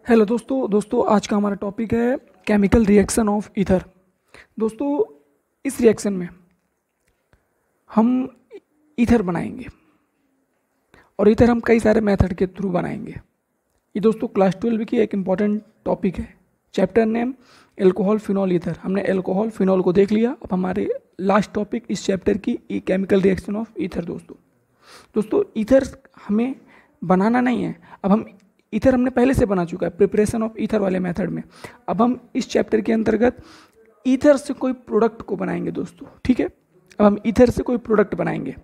Hello दोस्तों आज का हमारा टॉपिक है केमिकल रिएक्शन ऑफ ईथर। दोस्तों इस रिएक्शन में हम ईथर बनाएंगे और ईथर हम कई सारे मेथड के थ्रू बनाएंगे। ये दोस्तों क्लास 12 की एक इम्पॉर्टेंट टॉपिक है। Chapter name alcohol phenol ether. हमने एल्कोहल फिनॉल को देख लिया। अब हमारे लास्ट टॉपिक इस चैप्टर की केमिकल रिएक्शन ऑफ ईथर। दोस्तों ईथर हमें बनाना नहीं है। अब हम ईथर हमने पहले से बना चुका है प्रिपरेशन ऑफ ईथर वाले मेथड में। अब हम इस चैप्टर के अंतर्गत ईथर से कोई प्रोडक्ट को बनाएंगे दोस्तों, ठीक है। अब हम ईथर से कोई प्रोडक्ट बनाएंगे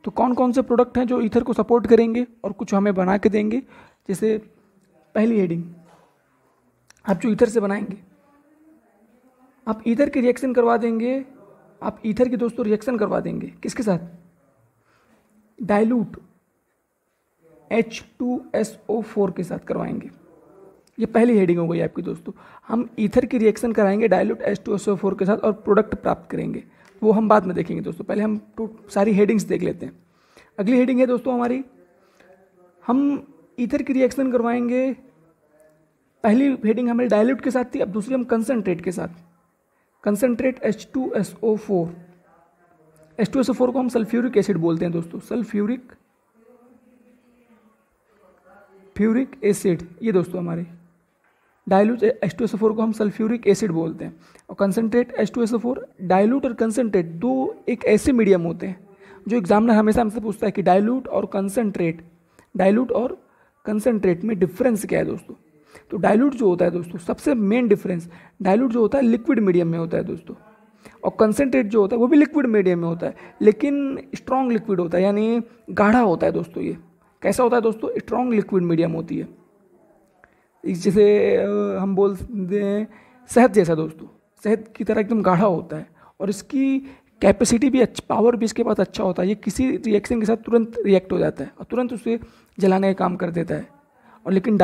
तो कौन कौन से प्रोडक्ट हैं जो ईथर को सपोर्ट करेंगे और कुछ हमें बना के देंगे। जैसे पहली हेडिंग, आप जो ईथर से बनाएंगे आप ईथर की रिएक्शन करवा देंगे। आप ईथर की दोस्तों रिएक्शन करवा देंगे किसके साथ? डाइल्यूट H2SO4 के साथ करवाएंगे। ये पहली हेडिंग हो गई आपकी दोस्तों। हम ईथर की रिएक्शन कराएंगे डाइल्यूट H2SO4 के साथ और प्रोडक्ट प्राप्त करेंगे, वो हम बाद में देखेंगे दोस्तों। पहले हम सारी हेडिंग्स देख लेते हैं। अगली हेडिंग है दोस्तों हमारी, हम ईथर की रिएक्शन करवाएंगे। पहली हेडिंग हमें डाइल्यूट के साथ थी, अब दूसरी हम कंसनट्रेट के साथ। Concentrate H2SO4। H2SO4 को हम सल्फ्यूरिक एसिड बोलते हैं दोस्तों, सल्फ्यूरिक एसिड। ये दोस्तों हमारे डाइल्यूट H2SO4 को हम सल्फ्यूरिक एसिड बोलते हैं। और कंसनट्रेट H2SO4, डाइल्यूट और कंसनट्रेट दो एक ऐसे मीडियम होते हैं जो एग्जामिनर हमेशा हमसे पूछता है कि डाइल्यूट और कंसनट्रेट में डिफरेंस क्या है दोस्तों। तो डाइल्यूट जो होता है दोस्तों, सबसे मेन डिफरेंस, डाइल्यूट जो होता है लिक्विड मीडियम में होता है दोस्तों, और कंसनट्रेट जो होता है वो भी लिक्विड मीडियम में होता है, लेकिन स्ट्रॉन्ग लिक्विड होता है, यानी गाढ़ा होता है दोस्तों। ये कैसा होता है दोस्तों? स्ट्रॉन्ग लिक्विड मीडियम होती है। जैसे हम बोलते हैं शहद जैसा दोस्तों, शहद की तरह एकदम गाढ़ा होता है और इसकी कैपेसिटी भी पावर भी इसके पास अच्छा होता है। ये किसी रिएक्शन के साथ तुरंत रिएक्ट हो जाता है और तुरंत उसे जलाने का काम कर देता है। और लेकिन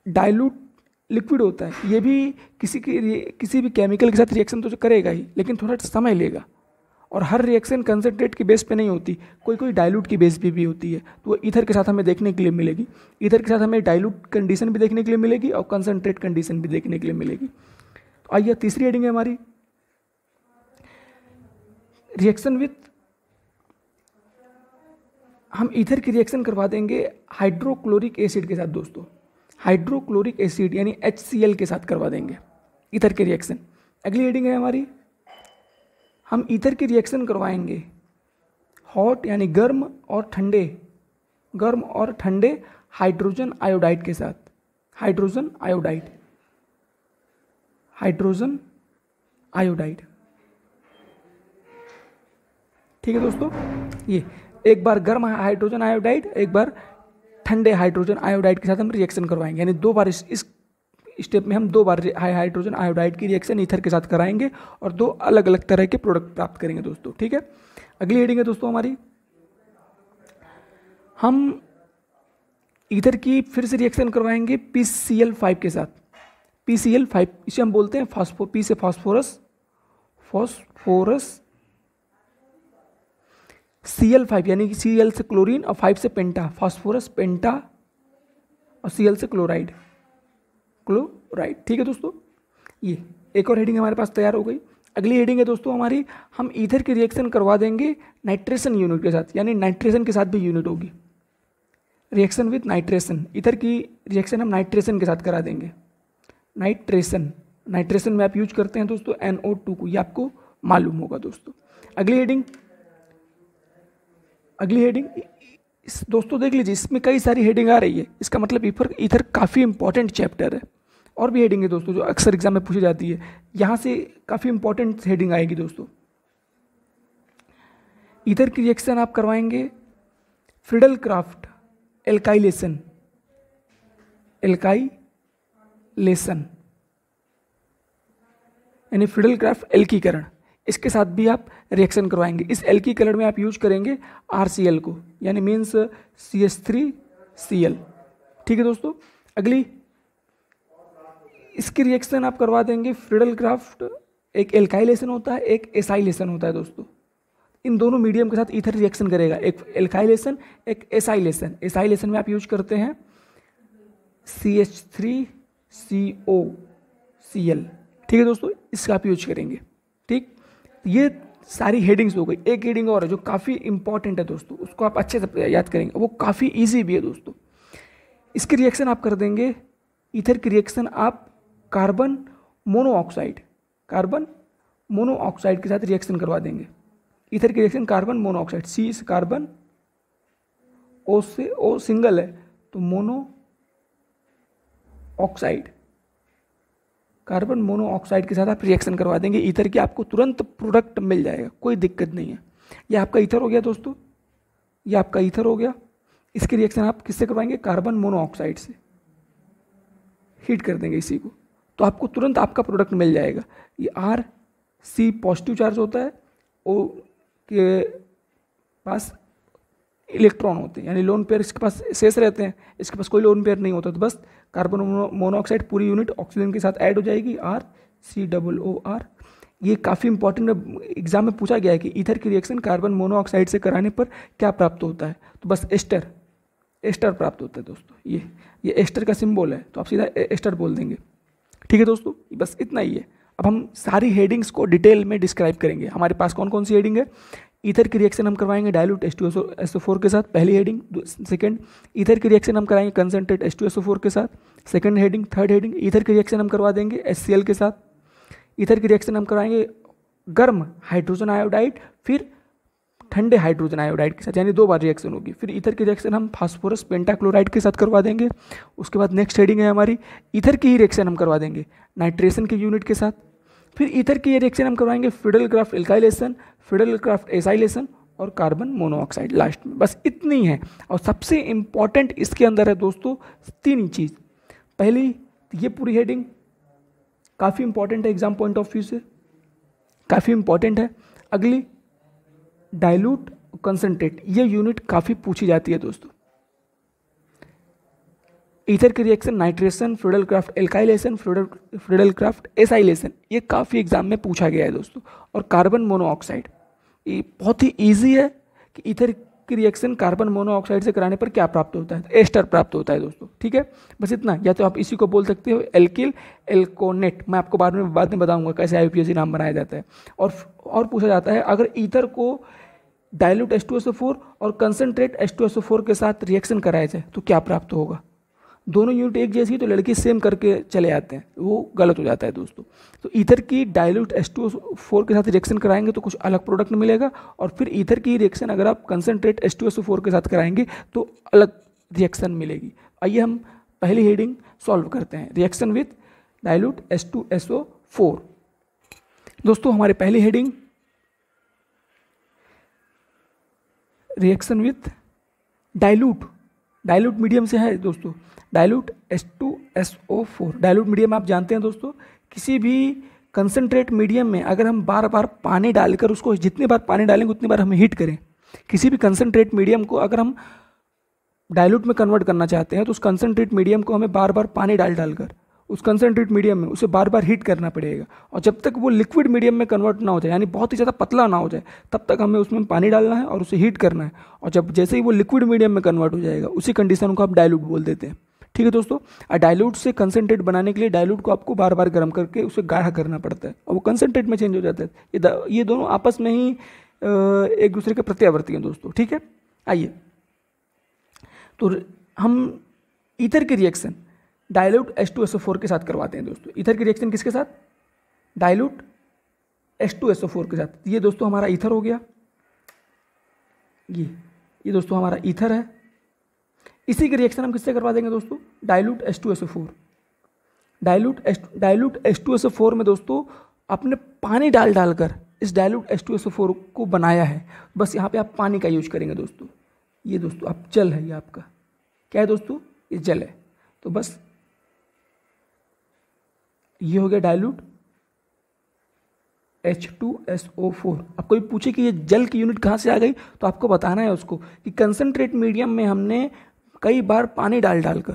डाइल्यूट लिक्विड होता है, ये भी किसी भी केमिकल के साथ रिएक्शन तो करेगा ही, लेकिन थोड़ा समय लेगा। और हर रिएक्शन कंसनट्रेट की बेस पे नहीं होती, कोई डाइल्यूट की बेस भी होती है। तो वो ईथर के साथ हमें देखने के लिए मिलेगी। ईथर के साथ हमें डाइल्यूट कंडीशन भी देखने के लिए मिलेगी और कंसनट्रेट कंडीशन भी देखने के लिए मिलेगी। तो आइए तीसरी हेडिंग है हमारी, रिएक्शन विथ। हम ईथर की रिएक्शन करवा देंगे हाइड्रोक्लोरिक एसिड के साथ दोस्तों। हाइड्रोक्लोरिक एसिड यानी HCl के साथ करवा देंगे ईथर की रिएक्शन। अगली हेडिंग है हमारी, हम ईथर की रिएक्शन करवाएंगे हॉट यानी गर्म और ठंडे हाइड्रोजन आयोडाइड के साथ। हाइड्रोजन आयोडाइड, ठीक है दोस्तों। ये एक बार गर्म हाइड्रोजन आयोडाइड, एक बार ठंडे हाइड्रोजन आयोडाइड के साथ हम रिएक्शन करवाएंगे, यानी दो बार इस स्टेप में हम दो बार हाइड्रोजन आयोडाइड की रिएक्शन ईथर के साथ कराएंगे और दो अलग अलग तरह के प्रोडक्ट प्राप्त करेंगे दोस्तों, ठीक है। अगली हेडिंग है दोस्तों हमारी, हम ईथर की फिर से रिएक्शन करवाएंगे PCl5 के साथ। PCl5 इसे हम बोलते हैं P से फास्फोरस, Cl5 यानी कि Cl से क्लोरीन और 5 से पेंटा, फास्फोरस पेंटा और Cl से क्लोराइड, ठीक है दोस्तों। ये एक और हेडिंग हमारे पास तैयार हो गई। अगली हेडिंग है दोस्तों हमारी, हम ईथर की रिएक्शन करवा देंगे नाइट्रेशन यूनिट के साथ, यानी नाइट्रेशन के साथ भी यूनिट होगी। रिएक्शन विद नाइट्रेशन, ईथर की रिएक्शन हम नाइट्रेशन के साथ करा देंगे। नाइट्रेशन में आप यूज करते हैं दोस्तों NO2 को, ये आपको मालूम होगा दोस्तों। अगली हेडिंग दोस्तों देख लीजिए, इसमें कई सारी हेडिंग आ रही है, इसका मतलब ईथर काफ़ी इंपॉर्टेंट चैप्टर है। और भी हेडिंग है दोस्तों जो अक्सर एग्जाम में पूछी जाती है, यहाँ से काफ़ी इंपॉर्टेंट हेडिंग आएगी दोस्तों। ईथर की रिएक्शन आप करवाएंगे फ्रिडल-क्राफ्ट एल्काइलेशन, यानी फ्रिडल-क्राफ्ट एल्कीकरण, इसके साथ भी आप रिएक्शन करवाएंगे। इस एल्कीकरण में आप यूज करेंगे RCl को, यानी मीन्स CH3Cl, ठीक है दोस्तों। अगली इसकी रिएक्शन आप करवा देंगे फ्रिडल-क्राफ्ट, एक एल्काइलेशन होता है, एक एसाइलेशन होता है दोस्तों। इन दोनों मीडियम के साथ ईथर रिएक्शन करेगा, एक एल्काइलेशन एक एसाइलेशन। एसाइलेशन में आप यूज करते हैं CH3COCl। ठीक है दोस्तों, इसका आप यूज करेंगे। ठीक, ये सारी हेडिंग्स हो गई। एक हेडिंग और है जो काफ़ी इंपॉर्टेंट है दोस्तों, उसको आप अच्छे से याद करेंगे, वो काफ़ी इजी भी है दोस्तों। इसकी रिएक्शन आप कर देंगे, ईथर की रिएक्शन आप कार्बन मोनोऑक्साइड के साथ रिएक्शन करवा देंगे। ईथर की रिएक्शन कार्बन मोनोऑक्साइड, सी से कार्बन, ओ से ओ सिंगल है तो मोनो ऑक्साइड, कार्बन मोनोऑक्साइड के साथ आप रिएक्शन करवा देंगे ईथर की, आपको तुरंत प्रोडक्ट मिल जाएगा, कोई दिक्कत नहीं है। ये आपका ईथर हो गया दोस्तों, ये आपका ईथर हो गया। इसकी रिएक्शन आप किससे करवाएंगे? कार्बन मोनोऑक्साइड से हीट कर देंगे इसी को, तो आपको तुरंत आपका प्रोडक्ट मिल जाएगा। ये आर सी पॉजिटिव चार्ज होता है, ओ के पास इलेक्ट्रॉन होते हैं, यानी लोन पेयर इसके पास शेष रहते हैं, इसके पास कोई लोन पेयर नहीं होता, तो बस कार्बन मोनोऑक्साइड पूरी यूनिट ऑक्सीजन के साथ ऐड हो जाएगी, RCOOR। ये काफ़ी इंपॉर्टेंट एग्जाम में पूछा गया है कि ईथर की रिएक्शन कार्बन मोनोऑक्साइड से कराने पर क्या प्राप्त होता है, तो बस एस्टर प्राप्त होता है दोस्तों। ये एस्टर का सिंबल है, तो आप सीधा एस्टर बोल देंगे। ठीक है दोस्तों, बस इतना ही है। अब हम सारी हेडिंग्स को डिटेल में डिस्क्राइब करेंगे। हमारे पास कौन कौन सी हेडिंग है? ईथर की रिएक्शन हम करवाएंगे डाइल्यूट H2SO4 के साथ, पहली हेडिंग। सेकंड, ईथर की रिएक्शन हम कराएंगे कंसंट्रेट H2SO4 के साथ, second heading. Third heading, ether की रिएक्शन हम करवा देंगे HCl के साथ। ईथर की रिएक्शन हम कराएंगे गर्म हाइड्रोजन आयोडाइड, फिर ठंडे हाइड्रोजन आयोडाइड के साथ, यानी 2 बार रिएक्शन होगी। फिर ईथर की रिएक्शन हम फास्फोरस पेंटाक्लोराइड के साथ करवा देंगे। उसके बाद नेक्स्ट हेडिंग है हमारी, ईथर की ही रिएक्शन हम करवा देंगे नाइट्रेशन के यूनिट के साथ। फिर ईथर की ये रिएक्शन हम करवाएंगे फिडेलक्राफ्ट एल्काइलेशन, फिडेलक्राफ्ट एसाइलेशन और कार्बन मोनोऑक्साइड लास्ट में। बस इतनी है। और सबसे इंपॉर्टेंट इसके अंदर है दोस्तों 3 चीज़। पहली, ये पूरी हेडिंग काफ़ी इंपॉर्टेंट है एग्जाम पॉइंट ऑफ व्यू से, काफ़ी इंपॉर्टेंट है। अगली, डाइल्यूट कंसंट्रेट, ये यूनिट काफ़ी पूछी जाती है दोस्तों। ईथर की रिएक्शन नाइट्रेशन, फिडेलक्राफ्ट एल्काइलेशन, फिडेलक्राफ्ट एसाइलेशन, ये काफ़ी एग्जाम में पूछा गया है दोस्तों। और कार्बन मोनोऑक्साइड, ये बहुत ही इजी है कि ईथर की रिएक्शन कार्बन मोनोऑक्साइड से कराने पर क्या प्राप्त होता है, तो एस्टर प्राप्त होता है दोस्तों। ठीक है, बस इतना। या तो आप इसी को बोल सकते हो एल्किल एल्कोनेट, मैं आपको बाद में बताऊंगा कैसे IUPAC नाम बनाया जाता है। और पूछा जाता है, अगर ईथर को डाइल्यूट H2SO4 और कंसंट्रेट H2SO4 के साथ रिएक्शन कराया जाए तो क्या प्राप्त होगा? दोनों यूनिट एक जैसी, तो लड़के सेम करके चले जाते हैं, वो गलत हो जाता है दोस्तों। तो ईथर की डाइल्यूट H2SO4 के साथ रिएक्शन कराएंगे तो कुछ अलग प्रोडक्ट मिलेगा, और फिर ईथर की रिएक्शन अगर आप कंसंट्रेट H2SO4 के साथ कराएंगे तो अलग रिएक्शन मिलेगी। आइए हम पहली हेडिंग सॉल्व करते हैं, रिएक्शन विथ डाइल्यूट H2SO4। दोस्तों हमारी पहली heading reaction with dilute medium से है दोस्तों, डाइल्यूट H2SO4। डाइल्यूट मीडियम आप जानते हैं दोस्तों, किसी भी कंसंट्रेट मीडियम में अगर हम बार बार पानी डालकर उसको, जितनी बार पानी डालेंगे उतनी बार हम हीट करें, किसी भी कंसंट्रेट मीडियम को अगर हम डाइल्यूट में कन्वर्ट करना चाहते हैं तो उस कंसंट्रेट मीडियम को हमें बार बार पानी डालकर उस कंसंट्रेट मीडियम में उसे बार बार हीट करना पड़ेगा। और जब तक वो लिक्विड मीडियम में कन्वर्ट ना हो जाए, यानी बहुत ही ज़्यादा पतला ना हो जाए, तब तक हमें उसमें पानी डालना है और उसे हीट करना है। और जब जैसे ही वो लिक्विड मीडियम में कन्वर्ट हो जाएगा, उसी कंडीशन को आप डाइल्यूट बोल देते हैं। ठीक है दोस्तों, डाइल्यूट से कंसंट्रेट बनाने के लिए डाइल्यूट को आपको बार बार गर्म करके उसे गाढ़ा करना पड़ता है और वो कंसंट्रेट में चेंज हो जाता है। ये दोनों आपस में ही एक दूसरे के प्रत्यावर्ती हैं दोस्तों। ठीक है, आइए तो हम ईथर की रिएक्शन डाइल्यूट H2SO4 के साथ करवाते हैं दोस्तों। ईथर की रिएक्शन किसके साथ? डाइल्यूट H2SO4 के साथ। ये दोस्तों हमारा ईथर हो गया, ये दोस्तों हमारा ईथर है। इसी की रिएक्शन हम किससे करवा देंगे दोस्तों? Dilute H2SO4। डाइल्यूट H2SO4 में दोस्तों आपने पानी डालकर इस डाइल्यूट H2SO4 को बनाया है, बस यहाँ पे आप पानी का यूज करेंगे दोस्तों। ये दोस्तों आप जल है, ये आपका क्या है दोस्तों? ये जल है। तो बस ये हो गया डाइल्यूट H2SO4। अब कोई पूछे कि ये जल की यूनिट कहाँ से आ गई, तो आपको बताना है उसको कि कंसंट्रेट मीडियम में हमने कई बार पानी डालकर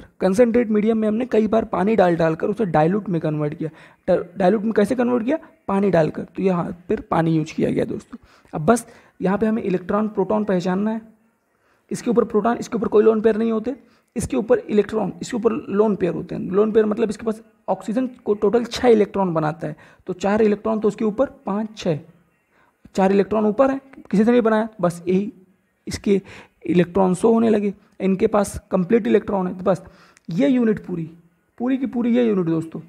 उसे डाइल्यूट में कन्वर्ट किया। डाइल्यूट में कैसे कन्वर्ट किया? पानी डालकर। तो यहाँ पर पानी यूज किया गया दोस्तों। अब बस यहाँ पे हमें इलेक्ट्रॉन प्रोटॉन पहचानना है। इसके ऊपर प्रोटॉन, इसके ऊपर कोई लोन पेयर नहीं होते, इसके ऊपर इलेक्ट्रॉन, इसके ऊपर लोन पेयर होते हैं। लोन पेयर मतलब इसके पास ऑक्सीजन को टोटल 6 इलेक्ट्रॉन बनाता है, तो 4 इलेक्ट्रॉन तो उसके ऊपर 5 6 4 इलेक्ट्रॉन ऊपर है, किसी ने नहीं बनाया, बस यही इसके इलेक्ट्रॉन शो होने लगे। इनके पास कंप्लीट इलेक्ट्रॉन है, तो बस ये यूनिट पूरी की पूरी ये यूनिट दोस्तों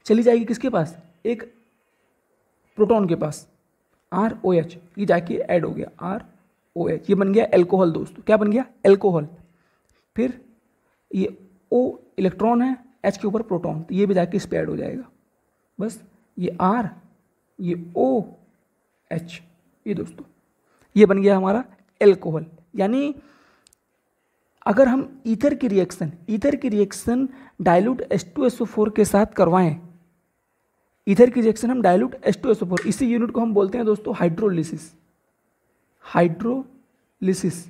चली जाएगी किसके पास, एक प्रोटॉन के पास, ROH, ये जाके ऐड हो गया ROH, ये बन गया एल्कोहल दोस्तों। क्या बन गया, एल्कोहल। फिर ये O इलेक्ट्रॉन है, H के ऊपर प्रोटॉन, तो ये भी जाके इस पे ऐड हो जाएगा। बस ये R, ये OH, ये दोस्तों ये बन गया हमारा एल्कोहल। यानी अगर हम ईथर की रिएक्शन डाइल्यूट H2SO4 के साथ करवाएं, ईथर की रिएक्शन हम डाइल्यूट H2SO4, इसी यूनिट को हम बोलते हैं दोस्तों हाइड्रोलिसिस। हाइड्रोलिसिस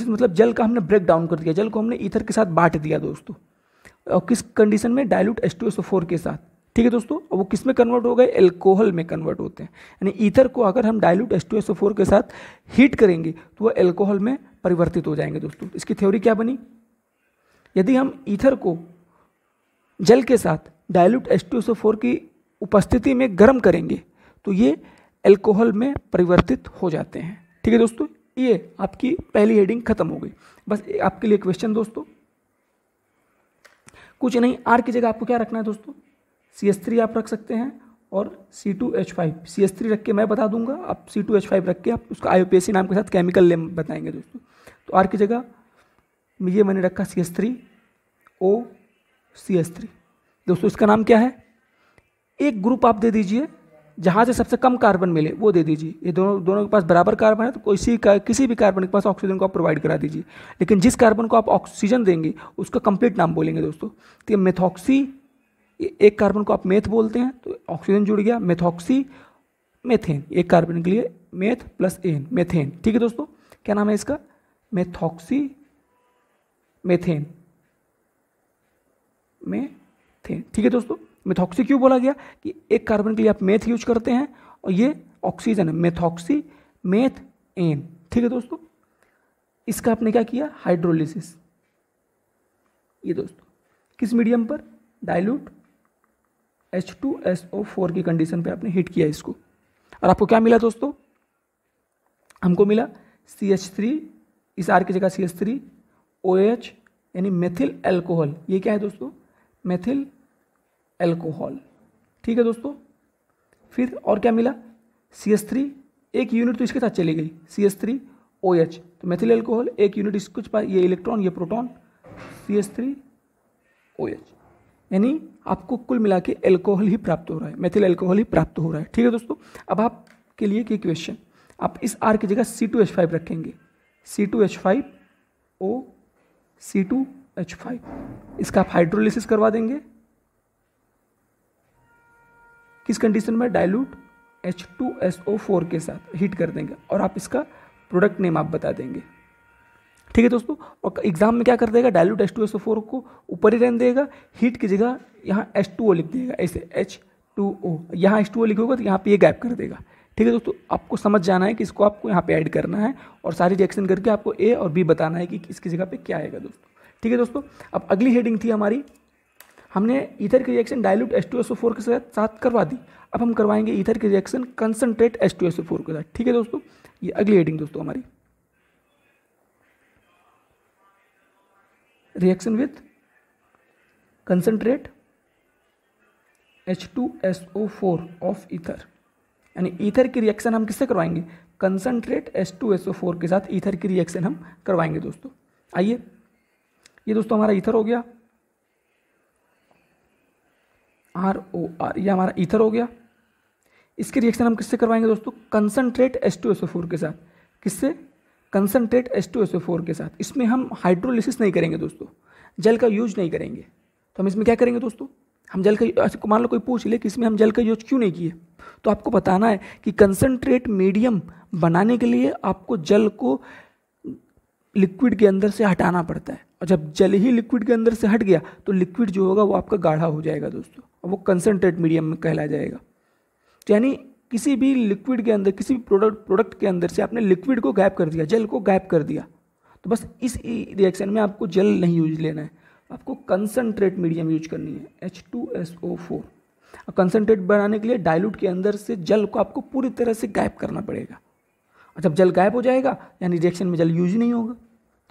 मतलब जल का हमने ब्रेक डाउन कर दिया, जल को हमने ईथर के साथ बांट दिया दोस्तों, और किस कंडीशन में, डाइल्यूट H2SO4 के साथ। ठीक है दोस्तों, और वो किस में कन्वर्ट हो गए, एल्कोहल में कन्वर्ट होते हैं। यानी ईथर को अगर हम डाइल्यूट H2SO4 के साथ हीट करेंगे तो वो एल्कोहल में परिवर्तित हो जाएंगे दोस्तों। इसकी थ्योरी क्या बनी, यदि हम ईथर को जल के साथ डाइल्यूट H2SO4 की उपस्थिति में गर्म करेंगे तो ये एल्कोहल में परिवर्तित हो जाते हैं। ठीक है दोस्तों, ये आपकी पहली हेडिंग खत्म हो गई। बस आपके लिए क्वेश्चन दोस्तों, कुछ नहीं, R की जगह आपको क्या रखना है दोस्तों, CH3 आप रख सकते हैं, और C2H5, CH3 रख के मैं बता दूंगा, आप C2H5 रख के आप उसका IUPAC नाम के साथ केमिकल नेम बताएंगे दोस्तों। तो R की जगह ये मैंने रखा CH3OCH3 दोस्तों। इसका नाम क्या है, एक ग्रुप आप दे दीजिए जहाँ से सबसे कम कार्बन मिले वो दे दीजिए। ये दोनों के पास बराबर कार्बन है तो किसी भी कार्बन के पास ऑक्सीजन को आप प्रोवाइड करा दीजिए, लेकिन जिस कार्बन को आप ऑक्सीजन देंगे उसका कंप्लीट नाम बोलेंगे दोस्तों। तो ये मेथॉक्सी, एक कार्बन को आप मेथ बोलते हैं तो ऑक्सीजन जुड़ गया, मेथॉक्सी मेथेन, एक कार्बन के लिए मेथ प्लस एन, मेथेन। ठीक है दोस्तों, क्या नाम है इसका, मेथॉक्सी मेथेन। ठीक है दोस्तों, मेथॉक्सी क्यों बोला गया कि एक कार्बन के लिए आप मेथ यूज करते हैं और ये ऑक्सीजन है, मेथॉक्सी मेथ एन। ठीक है दोस्तों, इसका आपने क्या किया, हाइड्रोलिसिस। ये दोस्तों किस मीडियम पर, डाइल्यूट H2SO4 की कंडीशन पे आपने हीट किया इसको, और आपको क्या मिला दोस्तों, हमको मिला CH3, इस R की जगह CH3 OH यानी मेथिल एल्कोहल। ये क्या है दोस्तों, मेथिल एल्कोहल। ठीक है दोस्तों, फिर और क्या मिला, CH3, एक यूनिट तो इसके साथ चली गई, CH3OH, तो मेथिल एल्कोहल, एक यूनिट इसको, ये इलेक्ट्रॉन ये प्रोटॉन, CH3OH, यानी आपको कुल मिला के एल्कोहल ही प्राप्त हो रहा है, मेथिल एल्कोहल ही प्राप्त हो रहा है। ठीक है दोस्तों, अब आपके लिए क्या क्वेश्चन, आप इस R की जगह C2H5 रखेंगे, C2H5O C2H5, इसका आप हाइड्रोलिसिस करवा देंगे किस कंडीशन में, डाइल्यूट H2SO4 के साथ हीट कर देंगे, और आप इसका प्रोडक्ट नेम आप बता देंगे। ठीक है दोस्तों, और एग्जाम में क्या कर देगा, डाइल्यूट H2SO4 को ऊपर ही रहने देगा, हीट की जगह यहाँ H2O लिख देगा, ऐसे H2O, यहाँ H2O लिखोगे तो यहाँ पे ये गैप कर देगा। ठीक है दोस्तों, आपको समझ जाना है कि इसको आपको यहाँ पे ऐड करना है, और सारी रिएक्शन करके आपको A और B बताना है कि इसकी जगह पे क्या आएगा दोस्तों। ठीक है दोस्तों, अब अगली हेडिंग थी हमारी, हमने ईथर की रिएक्शन डाइल्यूट H2SO4 के साथ करवा दी, अब हम करवाएंगे ईथर की रिएक्शन कंसंट्रेट H2SO4 के साथ। ठीक है दोस्तों, ये अगली हेडिंग दोस्तों हमारी, reaction with concentrate H2SO4 of ether, यानी ईथर की रिएक्शन हम किससे करवाएंगे, कंसंट्रेट H2SO4 के साथ ईथर की रिएक्शन हम करवाएंगे दोस्तों। आइए, ये दोस्तों हमारा ईथर हो गया, ROR, ये हमारा ईथर हो गया। इसकी रिएक्शन हम किससे करवाएंगे दोस्तों, कंसंट्रेट H2SO4 के साथ, किससे, कंसंट्रेट H2SO4 के साथ। इसमें हम हाइड्रोलिसिस नहीं करेंगे दोस्तों, जल का यूज नहीं करेंगे, तो हम इसमें क्या करेंगे दोस्तों, हम जल का, मान लो कोई पूछ ले कि इसमें हम जल का यूज क्यों नहीं किए, तो आपको बताना है कि कंसंट्रेट मीडियम बनाने के लिए आपको जल को लिक्विड के अंदर से हटाना पड़ता है, और जब जल ही लिक्विड के अंदर से हट गया तो लिक्विड जो होगा वो आपका गाढ़ा हो जाएगा दोस्तों, और वो कंसंट्रेट मीडियम में कहला जाएगा। तो यानी किसी भी लिक्विड के अंदर, किसी भी प्रोडक्ट के अंदर से आपने लिक्विड को गैप कर दिया, जल को गैप कर दिया, तो बस इस रिएक्शन में आपको जल नहीं यूज लेना है, आपको कंसनट्रेट मीडियम यूज करनी है H2SO4। और कंसनट्रेट बनाने के लिए डाइल्यूट के अंदर से जल को आपको पूरी तरह से गायब करना पड़ेगा, और जब जल गायब हो जाएगा यानी रिएक्शन में जल यूज नहीं होगा।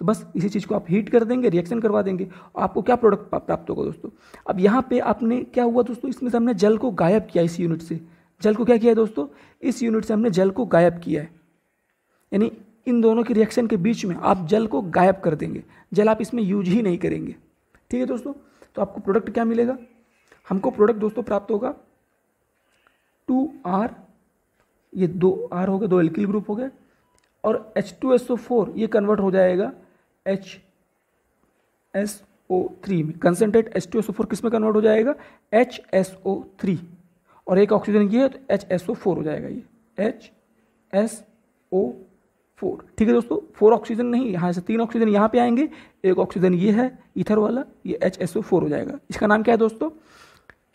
तो बस इसी चीज़ को आप हीट कर देंगे, रिएक्शन करवा देंगे, और आपको क्या प्रोडक्ट प्राप्त होगा दोस्तों। अब यहाँ पे आपने क्या हुआ दोस्तों, इसमें से हमने जल को गायब किया, इस यूनिट से जल को क्या किया है दोस्तों, इस यूनिट से हमने जल को गायब किया है, यानी इन दोनों की रिएक्शन के बीच में आप जल को गायब कर देंगे, जल आप इसमें यूज ही नहीं करेंगे। ठीक है दोस्तों, तो आपको प्रोडक्ट क्या मिलेगा, हमको प्रोडक्ट दोस्तों प्राप्त होगा 2R, ये 2R हो गया, 2 एल्किल ग्रुप हो गए, और H2SO4 ये कन्वर्ट हो जाएगा HSO3 में। कंसनट्रेट H2SO4 किस में कन्वर्ट हो जाएगा, HSO3, और एक ऑक्सीजन की है तो HSO4 हो जाएगा, ये HSO4। ठीक है दोस्तों, 4 ऑक्सीजन नहीं, यहाँ से 3 ऑक्सीजन यहाँ पे आएंगे, एक ऑक्सीजन ये है ईथर वाला, ये HSO4 हो जाएगा। इसका नाम क्या है दोस्तों,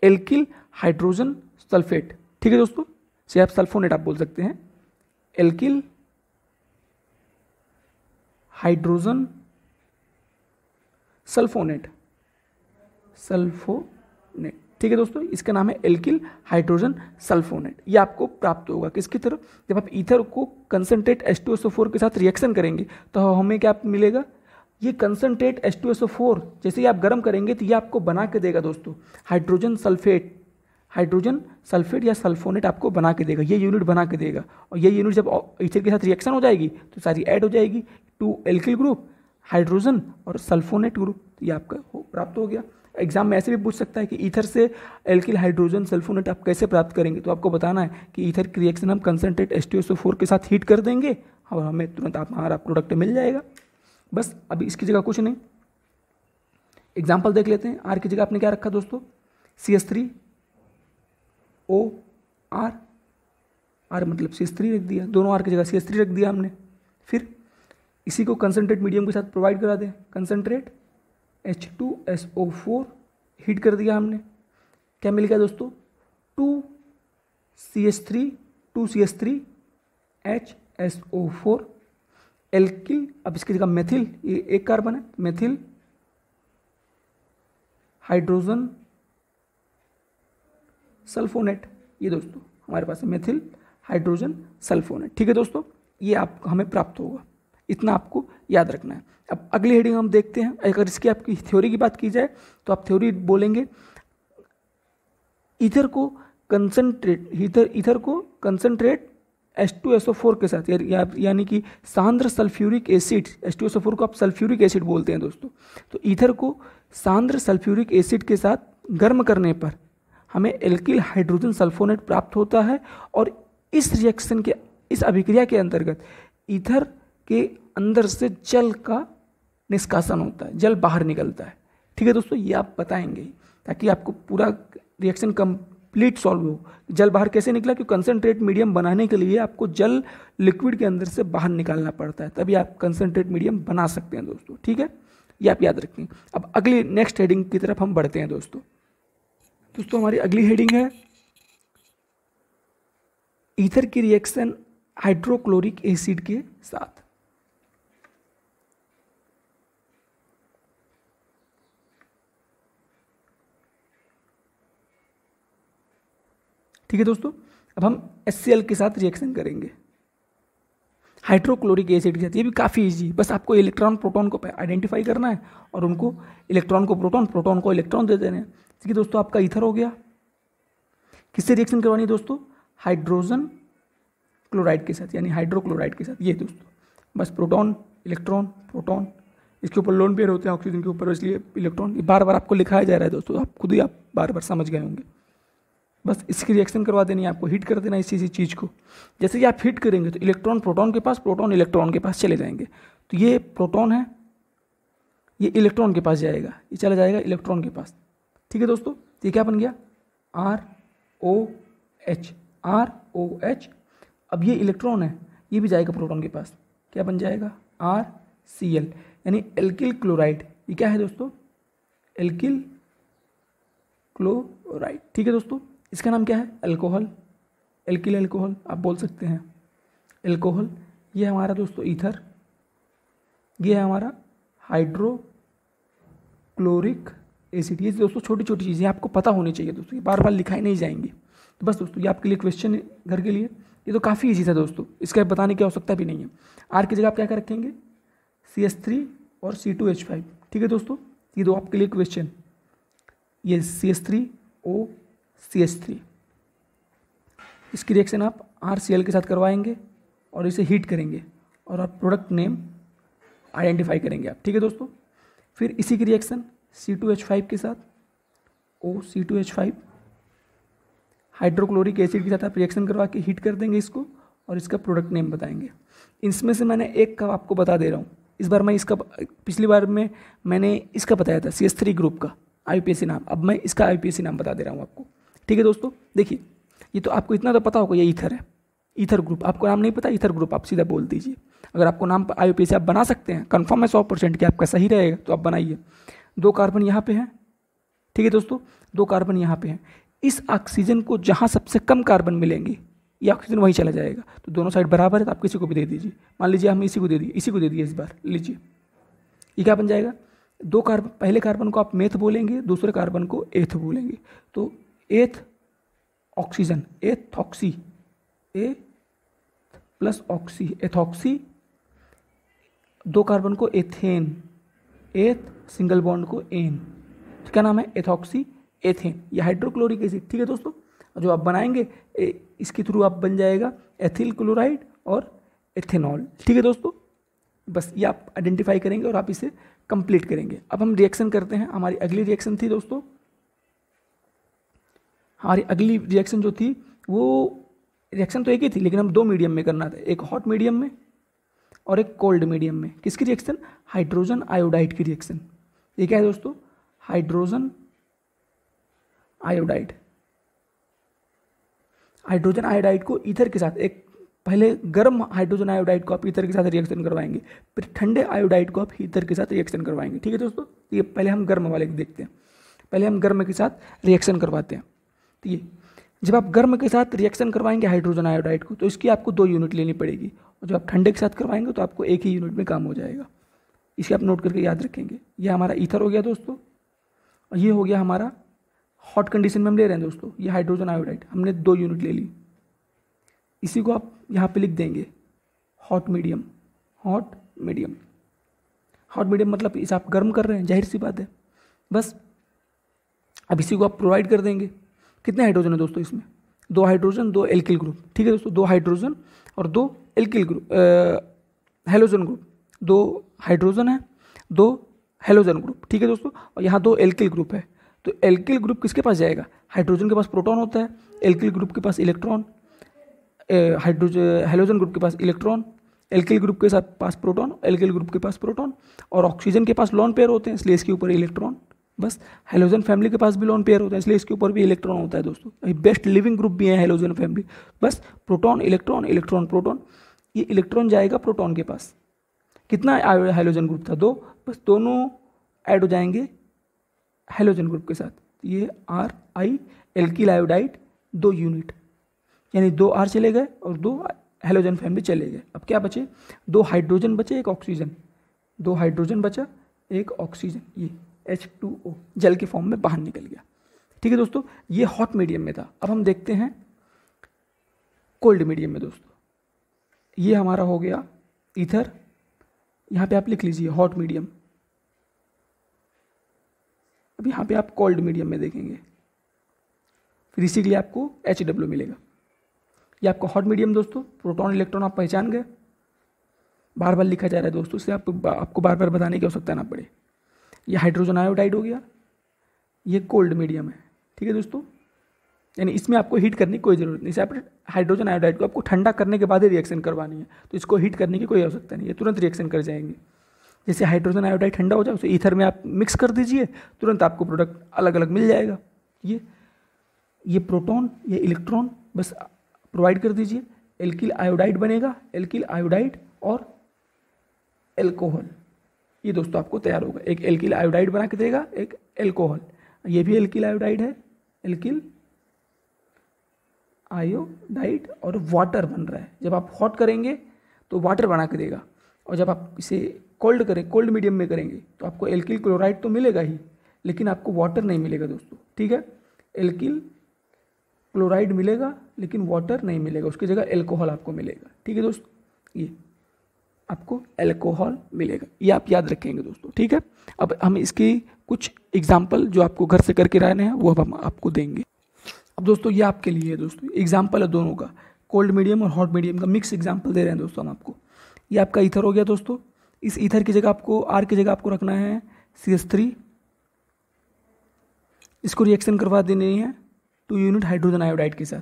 एल्किल हाइड्रोजन सल्फेट। ठीक है दोस्तों, से आप सल्फोनेट आप बोल सकते हैं, एल्किल हाइड्रोजन सल्फोनेट, सल्फोनेट। ठीक है दोस्तों, इसका नाम है एल्किल हाइड्रोजन सल्फोनेट। ये आपको प्राप्त होगा किसकी तरफ, जब आप ईथर को कंसनट्रेट H2SO4 के साथ रिएक्शन करेंगे तो हमें क्या मिलेगा, ये कंसनट्रेट H2SO4 जैसे ही आप गर्म करेंगे तो ये आपको बना के देगा दोस्तों हाइड्रोजन सल्फेट, हाइड्रोजन सल्फेट या सल्फोनेट आपको बना के देगा, ये यूनिट बना के देगा। और ये यूनिट जब ईथर के साथ रिएक्शन हो जाएगी तो सारी ऐड हो जाएगी, 2 एल्किल ग्रुप, हाइड्रोजन और सल्फोनेट ग्रुप, तो ये आपका प्राप्त हो गया। एग्जाम में ऐसे भी पूछ सकता है कि ईथर से एल्किल हाइड्रोजन सल्फोनेट आप कैसे प्राप्त करेंगे, तो आपको बताना है कि ईथर की रिएक्शन हम कंसनट्रेट H2SO4 के साथ हीट कर देंगे और हमें तुरंत हमारा प्रोडक्ट मिल जाएगा। बस अभी इसकी जगह कुछ नहीं, एग्जाम्पल देख लेते हैं। आर की जगह आपने क्या रखा दोस्तों, CH3OR, आर मतलब CH3 रख दिया, दोनों आर की जगह CH3 रख दिया हमने। फिर इसी को कंसनट्रेट मीडियम के साथ प्रोवाइड करा दें, कंसनट्रेट H2SO4 हीट कर दिया हमने, क्या मिल गया दोस्तों, 2CH3 HSO4 एल्किल। अब इसकी जगह मेथिल, ये एक कार्बन है, मेथिल हाइड्रोजन सल्फोनेट, ये दोस्तों हमारे पास है मेथिल हाइड्रोजन सल्फोनेट। ठीक है दोस्तों, ये आप हमें प्राप्त होगा, इतना आपको याद रखना है। अब अगली हेडिंग हम देखते हैं। अगर इसकी आपकी थ्योरी की बात की जाए तो आप थ्योरी बोलेंगे, ईथर को कंसनट्रेट H2SO4 के साथ, यानी कि सांद्र सल्फ्यूरिक एसिड, H2SO4 को आप सल्फ्यूरिक एसिड बोलते हैं दोस्तों, तो ईथर को सांद्र सल्फ्यूरिक एसिड के साथ गर्म करने पर हमें एल्किल हाइड्रोजन सल्फोनेट प्राप्त होता है। और इस रिएक्शन के, इस अभिक्रिया के अंतर्गत ईथर के अंदर से जल का निष्कासन होता है, जल बाहर निकलता है। ठीक है दोस्तों, ये आप बताएंगे ताकि आपको पूरा रिएक्शन कंप्लीट सॉल्व हो। जल बाहर कैसे निकला, क्योंकि कंसनट्रेट मीडियम बनाने के लिए आपको जल लिक्विड के अंदर से बाहर निकालना पड़ता है, तभी आप कंसनट्रेट मीडियम बना सकते हैं दोस्तों। ठीक है, ये आप याद रखें। अब अगली नेक्स्ट हेडिंग की तरफ हम बढ़ते हैं दोस्तों। हमारी अगली हेडिंग है ईथर की रिएक्शन हाइड्रोक्लोरिक एसिड के साथ। ठीक है दोस्तों, अब हम HCl के साथ रिएक्शन करेंगे हाइड्रोक्लोरिक एसिड के साथ। ये भी काफ़ी इजी, बस आपको इलेक्ट्रॉन प्रोटॉन को आइडेंटिफाई करना है और उनको इलेक्ट्रॉन को प्रोटॉन, प्रोटॉन को इलेक्ट्रॉन दे देने हैं। ठीक है दोस्तों, आपका ईथर हो गया। किससे रिएक्शन करवानी है दोस्तों, हाइड्रोजन क्लोराइड के साथ, यानी हाइड्रोक्लोराइड के साथ। ये दोस्तों बस प्रोटॉन इलेक्ट्रॉन प्रोटॉन, इसके ऊपर लोन पेयर होते हैं ऑक्सीजन के ऊपर, इसलिए इलेक्ट्रॉन। ये बार बार आपको लिखाया जा रहा है दोस्तों, आप खुद ही आप बार बार समझ गए होंगे। बस इसकी रिएक्शन करवा देनी है आपको, हीट कर देना इसी चीज़ को। जैसे ही आप हीट करेंगे तो इलेक्ट्रॉन प्रोटॉन के पास, प्रोटॉन इलेक्ट्रॉन के पास चले जाएंगे। तो ये प्रोटॉन है, ये इलेक्ट्रॉन के पास जाएगा, ये चला जाएगा इलेक्ट्रॉन के पास। ठीक है दोस्तों, ये क्या बन गया, ROH। अब ये इलेक्ट्रॉन है, ये भी जाएगा प्रोटॉन के पास, क्या बन जाएगा, RCl, यानी एल्किल क्लोराइड। ये क्या है दोस्तों, एल्किल क्लोराइड। ठीक है दोस्तों, इसका नाम क्या है, अल्कोहल, एल्किल अल्कोहल आप बोल सकते हैं, अल्कोहल। ये हमारा दोस्तों ईथर, ये है हमारा हाइड्रोक्लोरिक एसिड। ये दोस्तों छोटी छोटी चीज़ें आपको पता होनी चाहिए दोस्तों, ये बार बार लिखाई नहीं जाएंगी। तो बस दोस्तों ये आपके लिए क्वेश्चन घर के लिए, ये तो काफ़ी ईजी था दोस्तों, इसका बताने की आवश्यकता भी नहीं है। आर की जगह आप क्या क्या रखेंगे, CH3 और C2H5। ठीक है दोस्तों, ये दो आपके लिए क्वेश्चन, ये CH3O CH3, इसकी रिएक्शन आप RCl के साथ करवाएंगे और इसे हीट करेंगे और आप प्रोडक्ट नेम आइडेंटिफाई करेंगे आप। ठीक है दोस्तों, फिर इसी की रिएक्शन C2H5 के साथ OC2H5 हाइड्रोक्लोरिक एसिड के साथ आप रिएक्शन करवा के हीट कर देंगे इसको और इसका प्रोडक्ट नेम बताएंगे। इसमें से मैंने एक का आपको बता दे रहा हूँ, इस बार मैं इसका, पिछली बार में मैंने इसका बताया था CH3 ग्रुप का IUPAC नाम, अब मैं इसका IUPAC नाम बता दे रहा हूँ आपको। ठीक है दोस्तों, देखिए ये तो आपको इतना तो पता होगा, ये ईथर है, ईथर ग्रुप। आपको नाम नहीं पता, ईथर ग्रुप आप सीधा बोल दीजिए। अगर आपको नाम IUPAC आप बना सकते हैं, कन्फर्म है 100% कि आपका सही रहेगा, तो आप बनाइए। 2 कार्बन यहाँ पे हैं। ठीक है दोस्तों, 2 कार्बन यहाँ पे हैं। इस ऑक्सीजन को जहाँ सबसे कम कार्बन मिलेंगे, ये ऑक्सीजन वहीं चला जाएगा। तो दोनों साइड बराबर है, तो आप किसी को भी दे दीजिए। मान लीजिए हम इसी को दे दिए, इसी को दे दिए इस बार, लीजिए। ये क्या बन जाएगा, 2 कार्बन, पहले कार्बन को आप मेथ बोलेंगे, दूसरे कार्बन को एथ बोलेंगे। तो एथ ऑक्सीजन, एथॉक्सी, ए प्लस ऑक्सी, एथॉक्सी। 2 कार्बन को एथेन, एथ सिंगल बॉन्ड को एन, तो क्या नाम है, एथॉक्सी एथेन। ये हाइड्रोक्लोरिक एसिड। ठीक है दोस्तों, जो आप बनाएंगे इसके थ्रू आप बन जाएगा एथिल क्लोराइड और एथेनॉल। ठीक है दोस्तों, बस ये आप आइडेंटिफाई करेंगे और आप इसे कंप्लीट करेंगे। अब हम रिएक्शन करते हैं। हमारी अगली रिएक्शन थी दोस्तों, हमारी अगली रिएक्शन जो थी वो रिएक्शन तो एक ही थी, लेकिन हम 2 मीडियम में करना था, एक हॉट मीडियम में और एक कोल्ड मीडियम में। किसकी रिएक्शन, हाइड्रोजन आयोडाइड की रिएक्शन। ये क्या है दोस्तों, हाइड्रोजन आयोडाइड। हाइड्रोजन आयोडाइड को ईथर के साथ, एक पहले गर्म हाइड्रोजन आयोडाइड को आप ईथर के साथ रिएक्शन करवाएंगे, फिर ठंडे आयोडाइड को आप ईथर के साथ रिएक्शन करवाएंगे। ठीक है दोस्तों, ये पहले हम गर्म वाले देखते हैं, पहले हम गर्म के साथ रिएक्शन करवाते हैं। तो ये जब आप गर्म के साथ रिएक्शन करवाएंगे हाइड्रोजन आयोडाइड को, तो इसकी आपको 2 यूनिट लेनी पड़ेगी, और जब आप ठंडे के साथ करवाएंगे तो आपको 1 ही यूनिट में काम हो जाएगा। इसे आप नोट करके याद रखेंगे। ये हमारा ईथर हो गया दोस्तों, और ये हो गया हमारा हॉट कंडीशन में हम ले रहे हैं दोस्तों, ये हाइड्रोजन आयोडाइड हमने 2 यूनिट ले ली। इसी को आप यहाँ पे लिख देंगे hot medium, hot medium. Hot medium मतलब इसे आप गर्म कर रहे हैं, जाहिर सी बात है। बस अब इसी को आप प्रोवाइड कर देंगे। कितने हाइड्रोजन है दोस्तों इसमें, 2 हाइड्रोजन 2 एल्किल ग्रुप। ठीक है दोस्तों, 2 हाइड्रोजन और 2 alkyl group, halogen group. 2 hydrogen है, 2 हेलोजन ग्रुप। ठीक है दोस्तों, और यहाँ 2 एल्किल ग्रुप है। तो एल्किल ग्रुप किसके पास जाएगा, हाइड्रोजन के पास प्रोटॉन होता है, एल्किल ग्रुप के पास इलेक्ट्रॉन, हाइड्रोजन हेलोजन ग्रुप के पास इलेक्ट्रॉन, एल्किल ग्रुप के साथ पास प्रोटॉन, एल्किल ग्रुप के पास प्रोटॉन, और ऑक्सीजन के पास लोन पेयर होते हैं, इसलिए इसके ऊपर इलेक्ट्रॉन। बस हेलोजन फैमिली के पास भी लोन पेयर होता है, इसलिए इसके ऊपर भी इलेक्ट्रॉन होता है दोस्तों। बेस्ट लिविंग ग्रुप भी है हेलोजन फैमिली। बस प्रोटॉन इलेक्ट्रॉन, इलेक्ट्रॉन प्रोटॉन, ये इलेक्ट्रॉन जाएगा प्रोटॉन के पास। कितना हेलोजन ग्रुप था, 2, बस दोनों ऐड हो जाएंगे हेलोजन ग्रुप के साथ। ये RI एल्किल आयोडाइड 2 यूनिट, यानी 2 R चले गए और 2 हेलोजन फैमिली चले गए। अब क्या बचे, 2 हाइड्रोजन बचे, 1 ऑक्सीजन। 2 हाइड्रोजन बचा, 1 ऑक्सीजन, ये H2O जल के फॉर्म में बाहर निकल गया। ठीक है दोस्तों, ये हॉट मीडियम में था। अब हम देखते हैं कोल्ड मीडियम में दोस्तों। ये हमारा हो गया ईथर, यहाँ पे आप लिख लीजिए हॉट मीडियम। अब यहाँ पे आप कोल्ड मीडियम में देखेंगे, फिर इसी के लिए आपको HW मिलेगा। ये आपका हॉट मीडियम दोस्तों, प्रोटॉन इलेक्ट्रॉन आप पहचान गए, बार बार लिखा जा रहा है दोस्तों, इससे आपको बार बार बताने की आवश्यकता ना पड़े। ये हाइड्रोजन आयोडाइड हो गया, ये कोल्ड मीडियम है। ठीक है दोस्तों, यानी इसमें आपको हीट करने की कोई ज़रूरत नहीं। इसे हाइड्रोजन आयोडाइड को आपको ठंडा करने के बाद ही रिएक्शन करवानी है, तो इसको हीट करने की कोई आवश्यकता नहीं है, तुरंत रिएक्शन कर जाएंगे। जैसे हाइड्रोजन आयोडाइड ठंडा हो जाए, उसे ईथर में आप मिक्स कर दीजिए, तुरंत आपको प्रोडक्ट अलग अलग मिल जाएगा। ये प्रोटॉन, ये इलेक्ट्रॉन बस प्रोवाइड कर दीजिए, एल्किल आयोडाइड बनेगा, एल्किल आयोडाइड और एल्कोहल। ये दोस्तों आपको तैयार होगा, एक एल्किल आयोडाइड बना के देगा, एक एल्कोहल। ये भी एल्किल आयोडाइड है, एल्किल आयोडाइड, और वाटर बन रहा है। जब आप हॉट करेंगे तो वाटर बना के देगा, और जब आप इसे कोल्ड करें, कोल्ड मीडियम में करेंगे तो आपको एल्किल क्लोराइड तो मिलेगा ही, लेकिन आपको वाटर नहीं मिलेगा दोस्तों, ठीक है। एल्किल क्लोराइड मिलेगा लेकिन वाटर नहीं मिलेगा, उसकी जगह एल्कोहल आपको मिलेगा, ठीक है दोस्तों। ये आपको एल्कोहल मिलेगा, ये आप याद रखेंगे दोस्तों, ठीक है। अब हम इसकी कुछ एग्जाम्पल जो आपको घर से करके रहने हैं वो अब हम आपको देंगे। अब दोस्तों ये आपके लिए है दोस्तों, एग्जाम्पल है दोनों का, कोल्ड मीडियम और हॉट मीडियम का मिक्स एग्जाम्पल दे रहे हैं दोस्तों हम आपको। ये आपका ईथर हो गया दोस्तों। इस ईथर की जगह आपको, आर की जगह आपको रखना है CH3। इसको रिएक्शन करवा देनी है 2 यूनिट हाइड्रोजन आयोडाइड के साथ,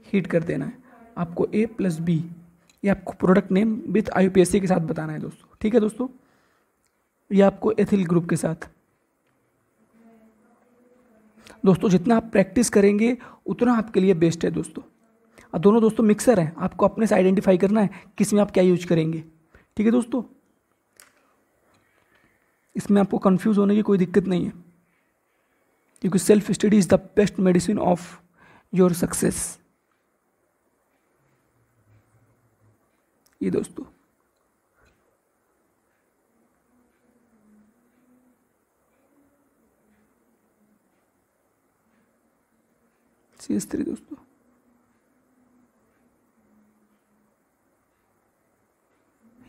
हीट कर देना है आपको A+B। ये आपको प्रोडक्ट नेम विथ IUPAC के साथ बताना है दोस्तों, ठीक है दोस्तों। ये आपको एथिल ग्रुप के साथ। दोस्तों जितना आप प्रैक्टिस करेंगे उतना आपके लिए बेस्ट है दोस्तों। और दोनों दोस्तों मिक्सर हैं, आपको अपने से आइडेंटिफाई करना है किस में आप क्या यूज करेंगे, ठीक है दोस्तों। इसमें आपको कंफ्यूज होने की कोई दिक्कत नहीं है, क्योंकि self study is the best medicine of your success. ये दोस्तों CH3 दोस्तों।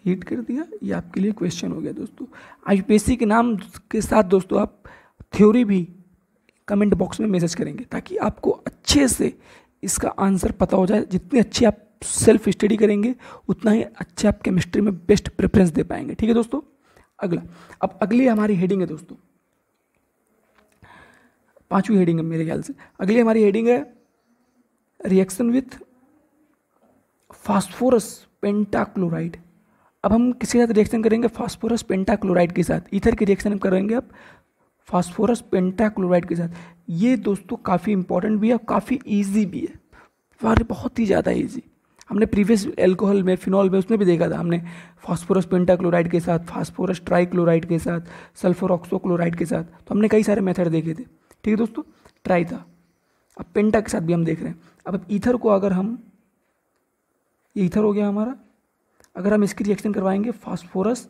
हीट कर दिया, ये आपके लिए क्वेश्चन हो गया दोस्तों। IUPAC के नाम के साथ दोस्तों आप थ्योरी भी कमेंट बॉक्स में मैसेज करेंगे, ताकि आपको अच्छे से इसका आंसर पता हो जाए। जितनी अच्छी आप सेल्फ स्टडी करेंगे उतना ही अच्छे आप केमिस्ट्री में बेस्ट प्रेफरेंस दे पाएंगे, ठीक है दोस्तों। अगला, अब अगली हमारी हेडिंग है दोस्तों, 5वीं हेडिंग है मेरे ख्याल से। अगली हमारी हेडिंग है रिएक्शन विथ फास्फोरस पेंटाक्लोराइड। अब हम किसके साथ रिएक्शन करेंगे? फास्फोरस पेंटाक्लोराइड के साथ। ईथर की रिएक्शन हम करेंगे अब फास्फोरस पेंटाक्लोराइड के साथ। ये दोस्तों काफ़ी इंपॉर्टेंट भी है, काफ़ी ईजी भी है, बहुत ही ज़्यादा ईजी। हमने प्रीवियस एल्कोहल में, फिनॉल में, उसमें भी देखा था हमने फास्फोरस पेंटाक्लोराइड के साथ, फास्फोरस ट्राइक्लोराइड के साथ, सल्फर ऑक्सोक्लोराइड के साथ, तो हमने कई सारे मेथड देखे थे, ठीक है दोस्तों। ट्राई था, अब पेंटा के साथ भी हम देख रहे हैं। अब ईथर को अगर हम, ये ईथर हो गया हमारा, अगर हम इसकी रिएक्शन करवाएंगे फास्फोरस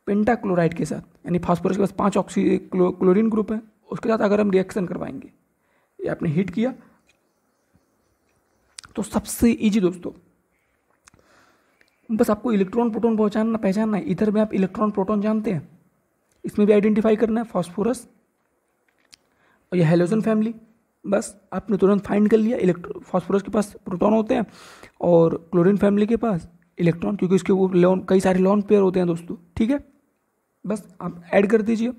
पेंटाक्लोराइड के साथ, यानी फास्फोरस के पास 5 ऑक्सी क्लोरीन ग्रुप है, उसके साथ अगर हम रिएक्शन करवाएंगे, ये आपने हीट किया, तो सबसे इजी दोस्तों बस आपको इलेक्ट्रॉन प्रोटॉन पहचानना है। ईथर में आप इलेक्ट्रॉन प्रोटॉन जानते हैं, इसमें भी आइडेंटिफाई करना है फास्फोरस और ये हैलोजन फैमिली। बस आपने तुरंत फाइंड कर लिया, फास्फोरस के पास प्रोटॉन होते हैं और क्लोरीन फैमिली के पास इलेक्ट्रॉन, क्योंकि इसके वो लोन, कई सारे लोन पेयर होते हैं दोस्तों, ठीक है। बस आप ऐड कर दीजिए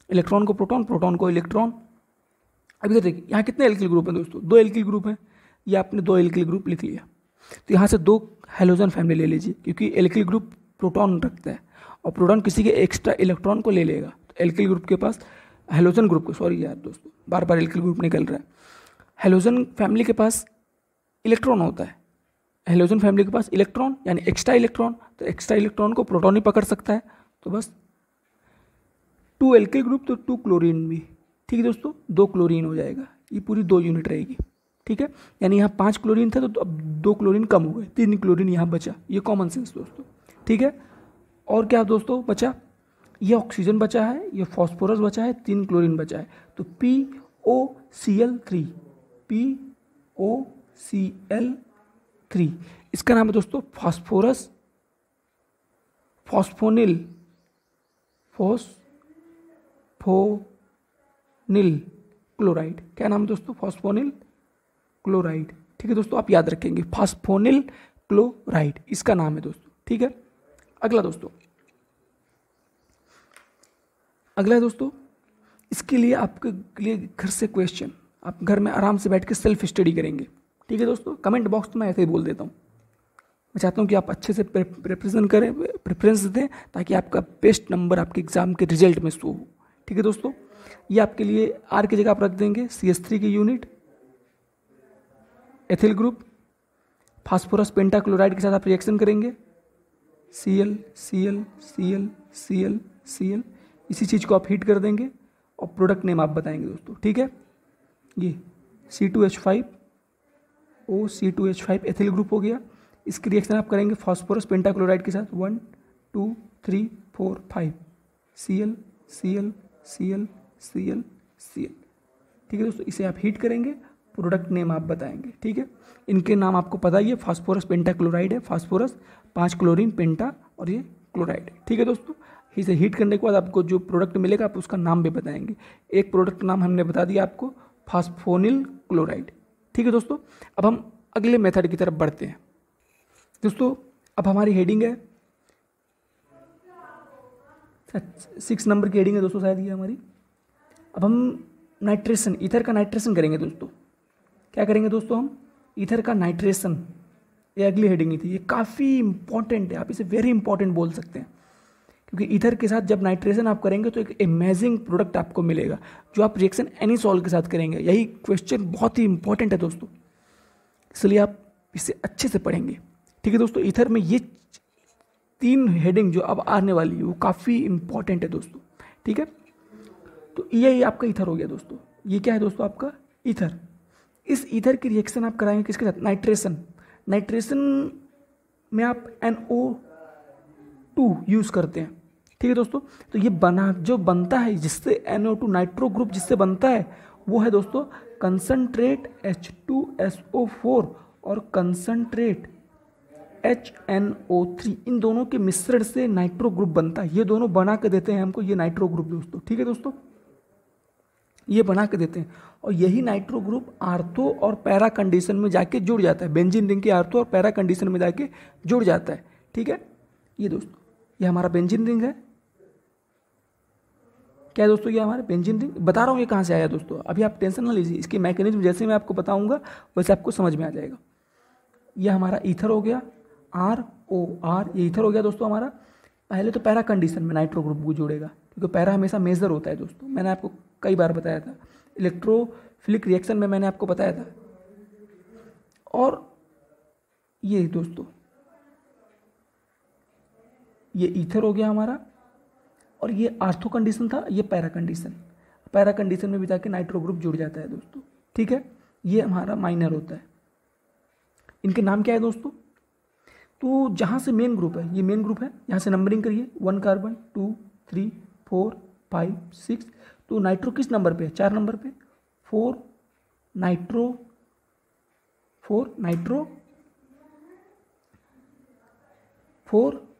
इलेक्ट्रॉन को प्रोटॉन, प्रोटॉन को इलेक्ट्रॉन। अब इधर देखिए यहाँ कितने एल्किल ग्रुप हैं दोस्तों? 2 एल्किल ग्रुप हैं, ये आपने 2 एल्किल ग्रुप लिख लिया। तो यहाँ से 2 हैलोजन फैमिली ले लीजिए, क्योंकि एल्किल ग्रुप प्रोटॉन रखता है और प्रोटॉन किसी के एक्स्ट्रा इलेक्ट्रॉन को ले लेगा। तो एल्किल ग्रुप के पास, हैलोजन ग्रुप को, सॉरी यार दोस्तों, बार बार एल्किल ग्रुप निकल रहा है। हैलोजन फैमिली के पास इलेक्ट्रॉन होता है, हैलोजन फैमिली के पास इलेक्ट्रॉन यानी एक्स्ट्रा इलेक्ट्रॉन, तो एक्स्ट्रा इलेक्ट्रॉन को प्रोटॉन ही पकड़ सकता है। तो बस 2 एल्किल ग्रुप तो 2 क्लोरीन भी, ठीक है दोस्तों, 2 क्लोरीन हो जाएगा, ये पूरी 2 यूनिट रहेगी, ठीक है। यानी यहाँ 5 क्लोरीन था तो अब 2 क्लोरीन कम हो गए, 3 क्लोरीन यहाँ बचा। ये कॉमन सेंस दोस्तों, ठीक है। और क्या दोस्तों बचा? ये ऑक्सीजन बचा है, ये फॉस्फोरस बचा है, 3 क्लोरीन बचा है, तो POCl3, POCl3, इसका नाम है दोस्तों फास्फोरस फॉस्फोनिल क्लोराइड। क्या नाम है दोस्तों? फास्फोनिल क्लोराइड, ठीक है दोस्तों, आप याद रखेंगे फास्फोनिल क्लोराइड इसका नाम है दोस्तों, ठीक है। अगला दोस्तों, अगला दोस्तों, इसके लिए आपके लिए घर से क्वेश्चन, आप घर में आराम से बैठ के सेल्फ स्टडी करेंगे, ठीक है दोस्तों। कमेंट बॉक्स में मैं ऐसे ही बोल देता हूँ, मैं चाहता हूँ कि आप अच्छे से प्रेफरेंस दें, ताकि आपका बेस्ट नंबर आपके एग्जाम के रिजल्ट में शो हो, ठीक है दोस्तों। ये आपके लिए आर की जगह आप रख देंगे CH3 की unit, ethyl group, phosphorus pentachloride के साथ आप रिएक्शन करेंगे, Cl Cl Cl Cl Cl, इसी चीज़ को आप हीट कर देंगे और प्रोडक्ट नेम आप बताएंगे दोस्तों, ठीक है। ये C2H5O C2H5 एथिल ग्रुप हो गया। इसकी रिएक्शन आप करेंगे फास्फोरस पेंटाक्लोराइड के साथ, 1 2 3 4 5 Cl Cl Cl Cl Cl। ठीक है दोस्तों, इसे आप हीट करेंगे, प्रोडक्ट नेम आप बताएंगे। ठीक है, इनके नाम आपको पता ही है, फास्फोरस पेंटा क्लोराइड है, फास्फोरस 5 क्लोरीन पेंटा और ये क्लोराइड है। ठीक है दोस्तों, इसे हीट करने के बाद आपको जो प्रोडक्ट मिलेगा आप उसका नाम भी बताएंगे। एक प्रोडक्ट नाम हमने बता दिया आपको, फास्फोनिल क्लोराइड। ठीक है दोस्तों, अब हम अगले मेथड की तरफ बढ़ते हैं। दोस्तों अब हमारी हेडिंग है 6 नंबर की हेडिंग है दोस्तों शायद ये हमारी। अब हम नाइट्रेशन, ईथर का नाइट्रेशन करेंगे दोस्तों। क्या करेंगे दोस्तों हम? ईथर का नाइट्रेशन, ये अगली हेडिंग ही थी। ये काफ़ी इंपॉर्टेंट है, आप इसे वेरी इंपॉर्टेंट बोल सकते हैं, क्योंकि ईथर के साथ जब नाइट्रेशन आप करेंगे तो एक अमेजिंग प्रोडक्ट आपको मिलेगा जो आप रिएक्शन एनीसॉल के साथ करेंगे। यही क्वेश्चन बहुत ही इंपॉर्टेंट है दोस्तों, इसलिए आप इसे अच्छे से पढ़ेंगे। ठीक है दोस्तों, ईथर में ये 3 हेडिंग जो अब आने वाली है वो काफ़ी इंपॉर्टेंट है दोस्तों। ठीक है, तो ये आपका ईथर हो गया दोस्तों। ये क्या है दोस्तों? आपका ईथर। इस ईथर की रिएक्शन आप कराएंगे किसके साथ? नाइट्रेशन। नाइट्रेशन में आप NO2 यूज़ करते हैं। ठीक है दोस्तों, तो ये जो बनता है जिससे NO2 नाइट्रो ग्रुप जिससे बनता है वो है दोस्तों कंसनट्रेट H2SO4 और कंसनट्रेट HNO3। इन दोनों के मिश्रण से नाइट्रो ग्रुप बनता है। ये दोनों बना के देते हैं हमको ये नाइट्रो ग्रुप दोस्तों। ठीक है दोस्तों, ये बना के देते हैं और यही नाइट्रो ग्रुप आर्थो और पैरा कंडीशन में जाके जुड़ जाता है। बेंजीन रिंग के आर्थो और पैरा कंडीशन में जाके जुड़ जाता है। ठीक है, ये दोस्तों ये हमारा बेंजीन रिंग है। क्या है दोस्तों? ये हमारा बेंजीन रिंग। बता रहा हूँ ये कहाँ से आया दोस्तों, अभी आप टेंशन ना लीजिए, इसकी मैकेनिज्म जैसे मैं आपको बताऊंगा वैसे आपको समझ में आ जाएगा। ये हमारा ईथर हो गया, ROR, ये ईथर हो गया दोस्तों हमारा। पहले तो पैरा कंडीशन में नाइट्रो ग्रुप को जोड़ेगा, क्योंकि पैरा हमेशा मेजर होता है दोस्तों, मैंने आपको कई बार बताया था। इलेक्ट्रोफिलिक रिएक्शन में मैंने आपको बताया था। और ये दोस्तों ये ईथर हो गया हमारा, और ये आर्थो कंडीशन था, ये पैरा कंडीशन। पैरा कंडीशन में भी जाके नाइट्रो ग्रुप जुड़ जाता है दोस्तों। ठीक है, ये हमारा माइनर होता है। इनके नाम क्या है दोस्तों? तो जहाँ से मेन ग्रुप है, ये मेन ग्रुप है, यहाँ से नंबरिंग करिए 1 कार्बन 2 3 4 5 6। तो नाइट्रो किस नंबर पे है? 4 नंबर पे। 4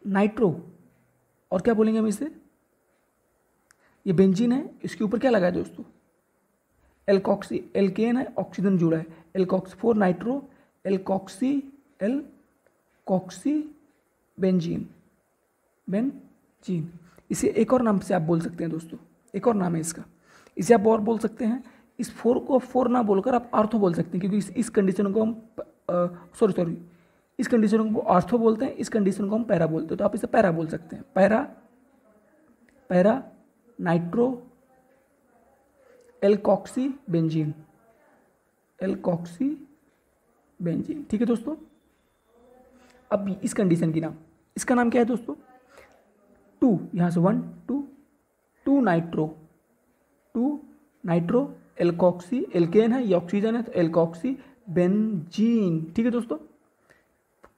नाइट्रो और क्या बोलेंगे हम इसे? ये बेंजीन है, इसके ऊपर क्या लगा है दोस्तों? एल्कोक्सी, एल्केन है, ऑक्सीजन जुड़ा है, एल्कोक्सी 4 नाइट्रो एल्कोक्सी बेंजीन। इसे एक और नाम से आप बोल सकते हैं दोस्तों, एक और नाम है इसका, इसे आप और बोल सकते हैं। इस 4 को 4 ना बोलकर आप आर्थो बोल सकते हैं, क्योंकि इस कंडीशन को हम इस कंडीशन को आर्थो बोलते हैं, इस कंडीशन को हम पैरा बोलते हैं, तो आप इसे पैरा बोल सकते हैं। Para nitro alkoxy benzene. ठीक है दोस्तों, अब इस कंडीशन की नाम, इसका नाम क्या है दोस्तों? 2, यहाँ से 1 2 नाइट्रो एल्कोक्सी, एल्केन है, ये ऑक्सीजन है, तो एल्कोक्सी बेंजीन। ठीक है दोस्तों,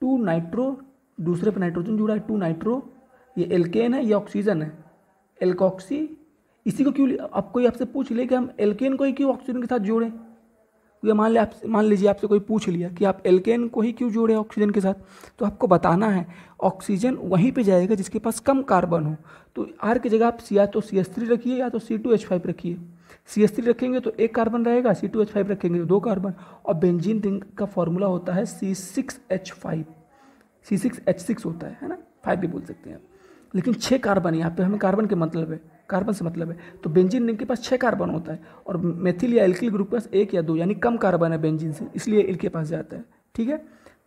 2 नाइट्रो, दूसरे पर नाइट्रोजन जुड़ा है, 2 नाइट्रो, ये एल्केन है, ये ऑक्सीजन है, एल्कोक्सी। इसी को क्यों आप कोई आपसे पूछ ले कि हम एल्केन को ही क्यों ऑक्सीजन के साथ जोड़ें? या मान लीजिए आपसे कोई पूछ लिया कि आप एल्केन को ही क्यों जोड़े ऑक्सीजन के साथ, तो आपको बताना है ऑक्सीजन वहीं पे जाएगा जिसके पास कम कार्बन हो। तो R की जगह आप या तो CH3 रखिए या तो C2H5 रखिए। CH3 रखेंगे तो 1 कार्बन रहेगा, C2H5 रखेंगे तो 2 कार्बन। और बेंजीन रिंग का फॉर्मूला होता है C6H5, C6H6 होता है ना, 5 भी बोल सकते हैं, लेकिन 6 कार्बन यहाँ पे हमें कार्बन के मतलब है, कार्बन से मतलब है। तो बेंजीन रिंग के पास 6 कार्बन होता है और मेथिल या एल्किल ग्रुप के पास 1 या 2, यानी कम कार्बन है बेंजीन से, इसलिए इल के पास जाता है। ठीक है,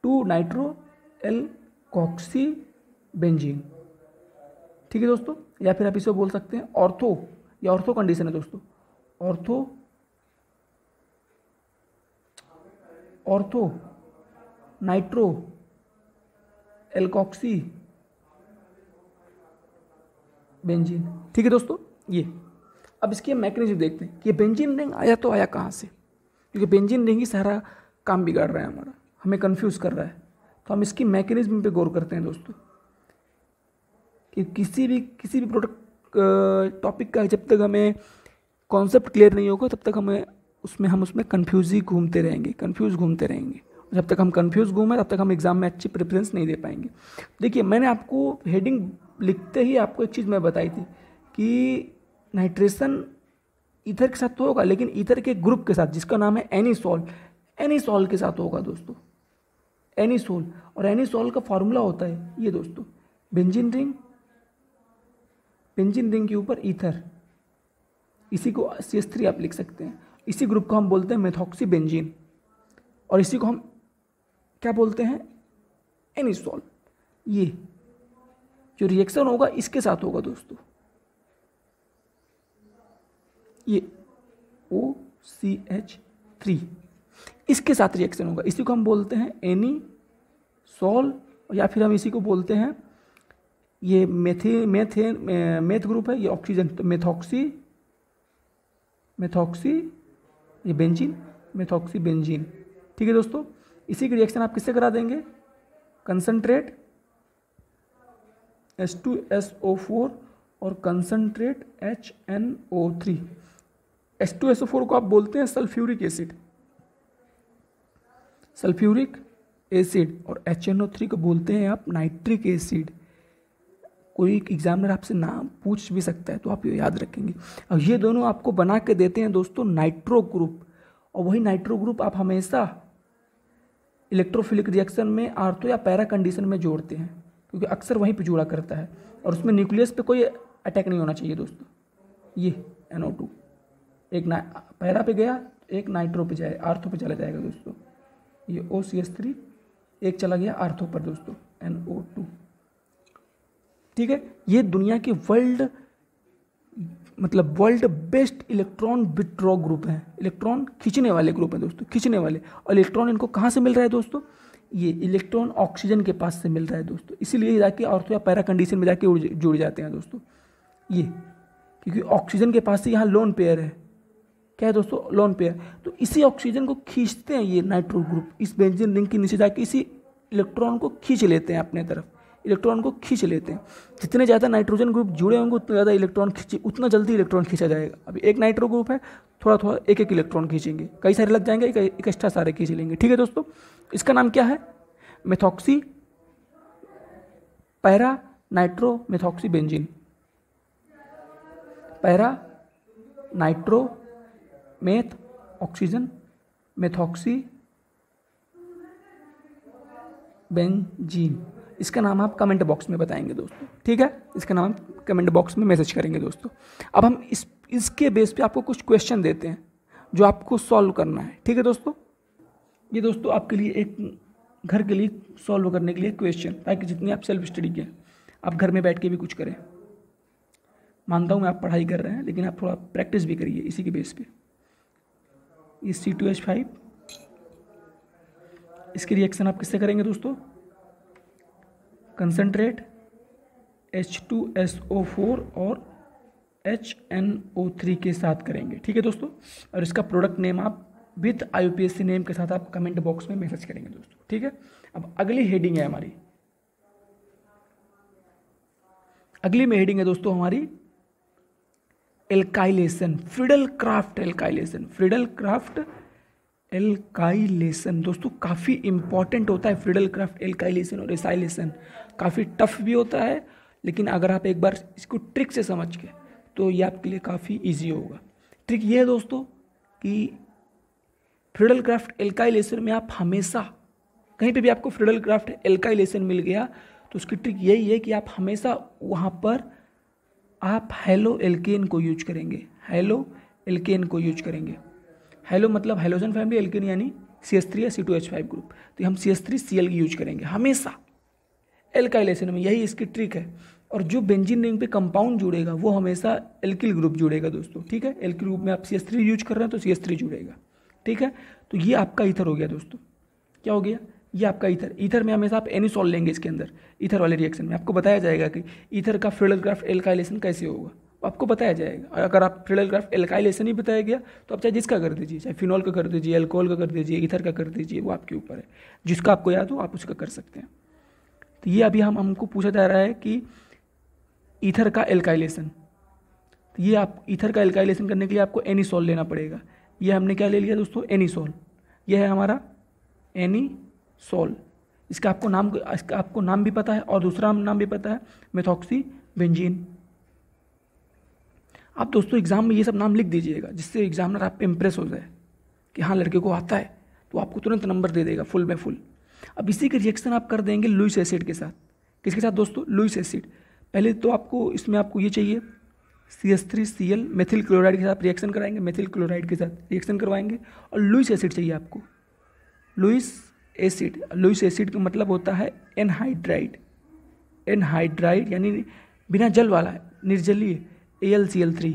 2 नाइट्रो एल्कोक्सी बेंजीन। ठीक है दोस्तों, या फिर आप इसे बोल सकते हैं ऑर्थो, या ऑर्थो कंडीशन है दोस्तों, ऑर्थो नाइट्रो एल्कोक्सी बेंजीन। ठीक है दोस्तों, ये अब इसकी मैकेनिज्म देखते हैं कि बेंजीन रिंग आया तो आया कहाँ से, क्योंकि बेंजीन रिंग ही सारा काम बिगाड़ रहा है हमारा, हमें कंफ्यूज कर रहा है। तो हम इसकी मैकेनिज्म पे गौर करते हैं दोस्तों कि किसी भी प्रोडक्ट टॉपिक का जब तक हमें कॉन्सेप्ट क्लियर नहीं होगा तब तक हम उसमें कंफ्यूज घूमते रहेंगे। जब तक हम कंफ्यूज घूमें तब तक हम एग्जाम में अच्छी प्रेफरेंस नहीं दे पाएंगे। देखिए, मैंने आपको हेडिंग लिखते ही आपको एक चीज़ मैं बताई थी कि नाइट्रेशन ईथर के साथ तो होगा, लेकिन ईथर के ग्रुप के साथ जिसका नाम है एनीसॉल के साथ होगा दोस्तों, एनीसॉल। और एनीसॉल का फॉर्मूला होता है ये दोस्तों, बेंजीन रिंग के ऊपर ईथर, इसी को CH3 आप लिख सकते हैं। इसी ग्रुप को हम बोलते हैं मेथॉक्सी बेंजीन, और इसी को हम क्या बोलते हैं, एनीसॉल। ये जो रिएक्शन होगा इसके साथ होगा दोस्तों, ये OCH3 इसके साथ रिएक्शन होगा। इसी को हम बोलते हैं एनीसॉल, या फिर हम इसी को बोलते हैं, ये मेथ ग्रुप है, ये ऑक्सीजन, तो मेथॉक्सी ये बेंजीन, मेथॉक्सी बेंजीन। ठीक है दोस्तों, इसी की रिएक्शन आप किससे करा देंगे, कंसंट्रेट H2SO4 और कंसंट्रेट HNO3। H2SO4 को आप बोलते हैं सल्फ्यूरिक एसिड, और HNO3 को बोलते हैं आप नाइट्रिक एसिड। कोई एग्जामिनर आपसे नाम पूछ भी सकता है तो आप ये याद रखेंगे। अब ये दोनों आपको बना के देते हैं दोस्तों नाइट्रो ग्रुप, और वही नाइट्रो ग्रुप आप हमेशा इलेक्ट्रोफिलिक रिएक्शन में आर्थो या पैरा कंडीशन में जोड़ते हैं, क्योंकि अक्सर वहीं पे जुड़ा करता है, और उसमें न्यूक्लियस पे कोई अटैक नहीं होना चाहिए दोस्तों। ये NO2 एक पैरा पे गया, एक नाइट्रो पे जाए, आर्थो पे चला जाएगा दोस्तों। ये OCH3 एक चला गया आर्थो पर दोस्तों, NO2। ठीक है, ये दुनिया के world best electron withdraw group है, इलेक्ट्रॉन खींचने वाले ग्रुप है दोस्तों, खींचने वाले। और इलेक्ट्रॉन इनको कहाँ से मिल रहा है दोस्तों, ये इलेक्ट्रॉन ऑक्सीजन के पास से मिल रहा है दोस्तों, इसीलिए जाके ऑर्थो या पैरा कंडीशन में जाके जुड़ जाते हैं दोस्तों ये, क्योंकि ऑक्सीजन के पास से यहाँ लोन पेयर है। क्या है दोस्तों, लोन पेयर। तो इसी ऑक्सीजन को खींचते हैं ये नाइट्रो ग्रुप, इस बेंजीन रिंग के नीचे जाके इसी इलेक्ट्रॉन को खींच लेते हैं अपने तरफ, इलेक्ट्रॉन को खींच लेते हैं। जितने ज़्यादा नाइट्रोजन ग्रुप जुड़े होंगे उतना ज़्यादा इलेक्ट्रॉन उतना जल्दी इलेक्ट्रॉन खींचा जाएगा। अभी एक नाइट्रो ग्रुप है, थोड़ा थोड़ा एक एक इलेक्ट्रॉन खींचेंगे, कई सारे लग जाएंगे, एक एक्स्ट्रा सारे खींच लेंगे। ठीक है दोस्तों, इसका नाम क्या है, methoxy para nitro methoxy benzene, para nitro meth oxygen methoxy benzene. इसका नाम आप कमेंट बॉक्स में बताएंगे दोस्तों। ठीक है, इसका नाम कमेंट बॉक्स में मैसेज करेंगे दोस्तों। अब हम इसके बेस पे आपको कुछ क्वेश्चन देते हैं जो आपको सॉल्व करना है। ठीक है दोस्तों, ये दोस्तों आपके लिए एक घर के लिए सॉल्व करने के लिए क्वेश्चन, ताकि जितनी आप सेल्फ स्टडी किए आप घर में बैठ के भी कुछ करें। मानता हूँ मैं आप पढ़ाई कर रहे हैं, लेकिन आप थोड़ा प्रैक्टिस भी करिए इसी के बेस पे। ये C2H5, इसकी रिएक्शन आप किससे करेंगे दोस्तों, कंसंट्रेट H2SO4 और HNO3 के साथ करेंगे। ठीक है दोस्तों, और इसका प्रोडक्ट नेम आप विथ IUPAC नेम के साथ आप कमेंट बॉक्स में मैसेज करेंगे दोस्तों। ठीक है, अब अगली हेडिंग है हमारी, अगली में हेडिंग है दोस्तों हमारी एल्काइलेशन, फ्रीडल क्राफ्ट एल्काइलेशन। दोस्तों काफ़ी इंपॉर्टेंट होता है फ्रीडल क्राफ्ट एल्काइलेशन और एसाइलेशन, काफ़ी टफ भी होता है, लेकिन अगर आप एक बार इसको ट्रिक से समझ के तो ये आपके लिए काफ़ी इजी होगा। ट्रिक ये है दोस्तों कि फ्रीडल क्राफ्ट एल्काइलेशन में आप हमेशा कहीं पे भी आपको फ्रीडल क्राफ्ट एल्काइलेशन मिल गया तो उसकी ट्रिक यही है कि आप हमेशा वहाँ पर आप हेलो एल्केन को यूज करेंगे, हेलो एल्केन को यूज करेंगे। हेलो मतलब हेलोजन फैमिली, एल्केन यानी CH3 या C2H5 ग्रुप, तो हम CH3Cl यूज करेंगे हमेशा एल्काइलेशन में, यही इसकी ट्रिक है। और जो बेंजीन रिंग पे कंपाउंड जुड़ेगा वो हमेशा एल्किल ग्रुप जुड़ेगा दोस्तों। ठीक है, एल्किल ग्रुप में आप CH3 यूज कर रहे हैं तो CH3 जुड़ेगा। ठीक है, तो ये आपका ईथर हो गया दोस्तों। क्या हो गया, ये आपका ईथर में हमेशा आप एनीसॉल लेंगे। इसके अंदर ईथर वाले रिएक्शन में आपको बताया जाएगा कि ईथर का फ्रीडल क्राफ्ट एल्काइलेशन कैसे होगा, आपको बताया जाएगा। और अगर आप फ्रीडल क्राफ्ट एल्काइलेशन ही बताया गया तो आप चाहे जिसका कर दीजिए, चाहे फिनॉल का कर दीजिए, अल्कोहल का कर दीजिए, ईथर का कर दीजिए, वो आपके ऊपर है। जिसका आपको याद हो आप उसका कर सकते हैं। तो ये अभी हमको पूछा जा रहा है कि ईथर का एल्काइलेशन। तो ये आप ईथर का एल्काइलेशन करने के लिए आपको एनीसोल लेना पड़ेगा। ये हमने क्या ले लिया दोस्तों, एनीसोल। ये है हमारा एनीसोल। इसका आपको नाम भी पता है और दूसरा नाम भी पता है, मेथॉक्सी बेंजीन। आप दोस्तों एग्जाम में ये सब नाम लिख दीजिएगा, जिससे एग्जामिनर आप पे इम्प्रेस हो जाए कि हाँ लड़के को आता है, तो आपको तुरंत नंबर दे देगा फुल में फुल। अब इसी के रिएक्शन आप कर देंगे लुईस एसिड के साथ। किसके साथ दोस्तों, लुईस एसिड। पहले तो आपको इसमें आपको ये चाहिए CH3Cl मेथिल क्लोराइड के साथ रिएक्शन कराएंगे, मेथिल क्लोराइड के साथ रिएक्शन करवाएंगे, और लुईस एसिड चाहिए आपको, लुईस एसिड। लुईस एसिड का मतलब होता है एनहाइड्राइड। एनहाइड्राइड यानी बिना जल वाला है, निर्जलीय, AlCl3,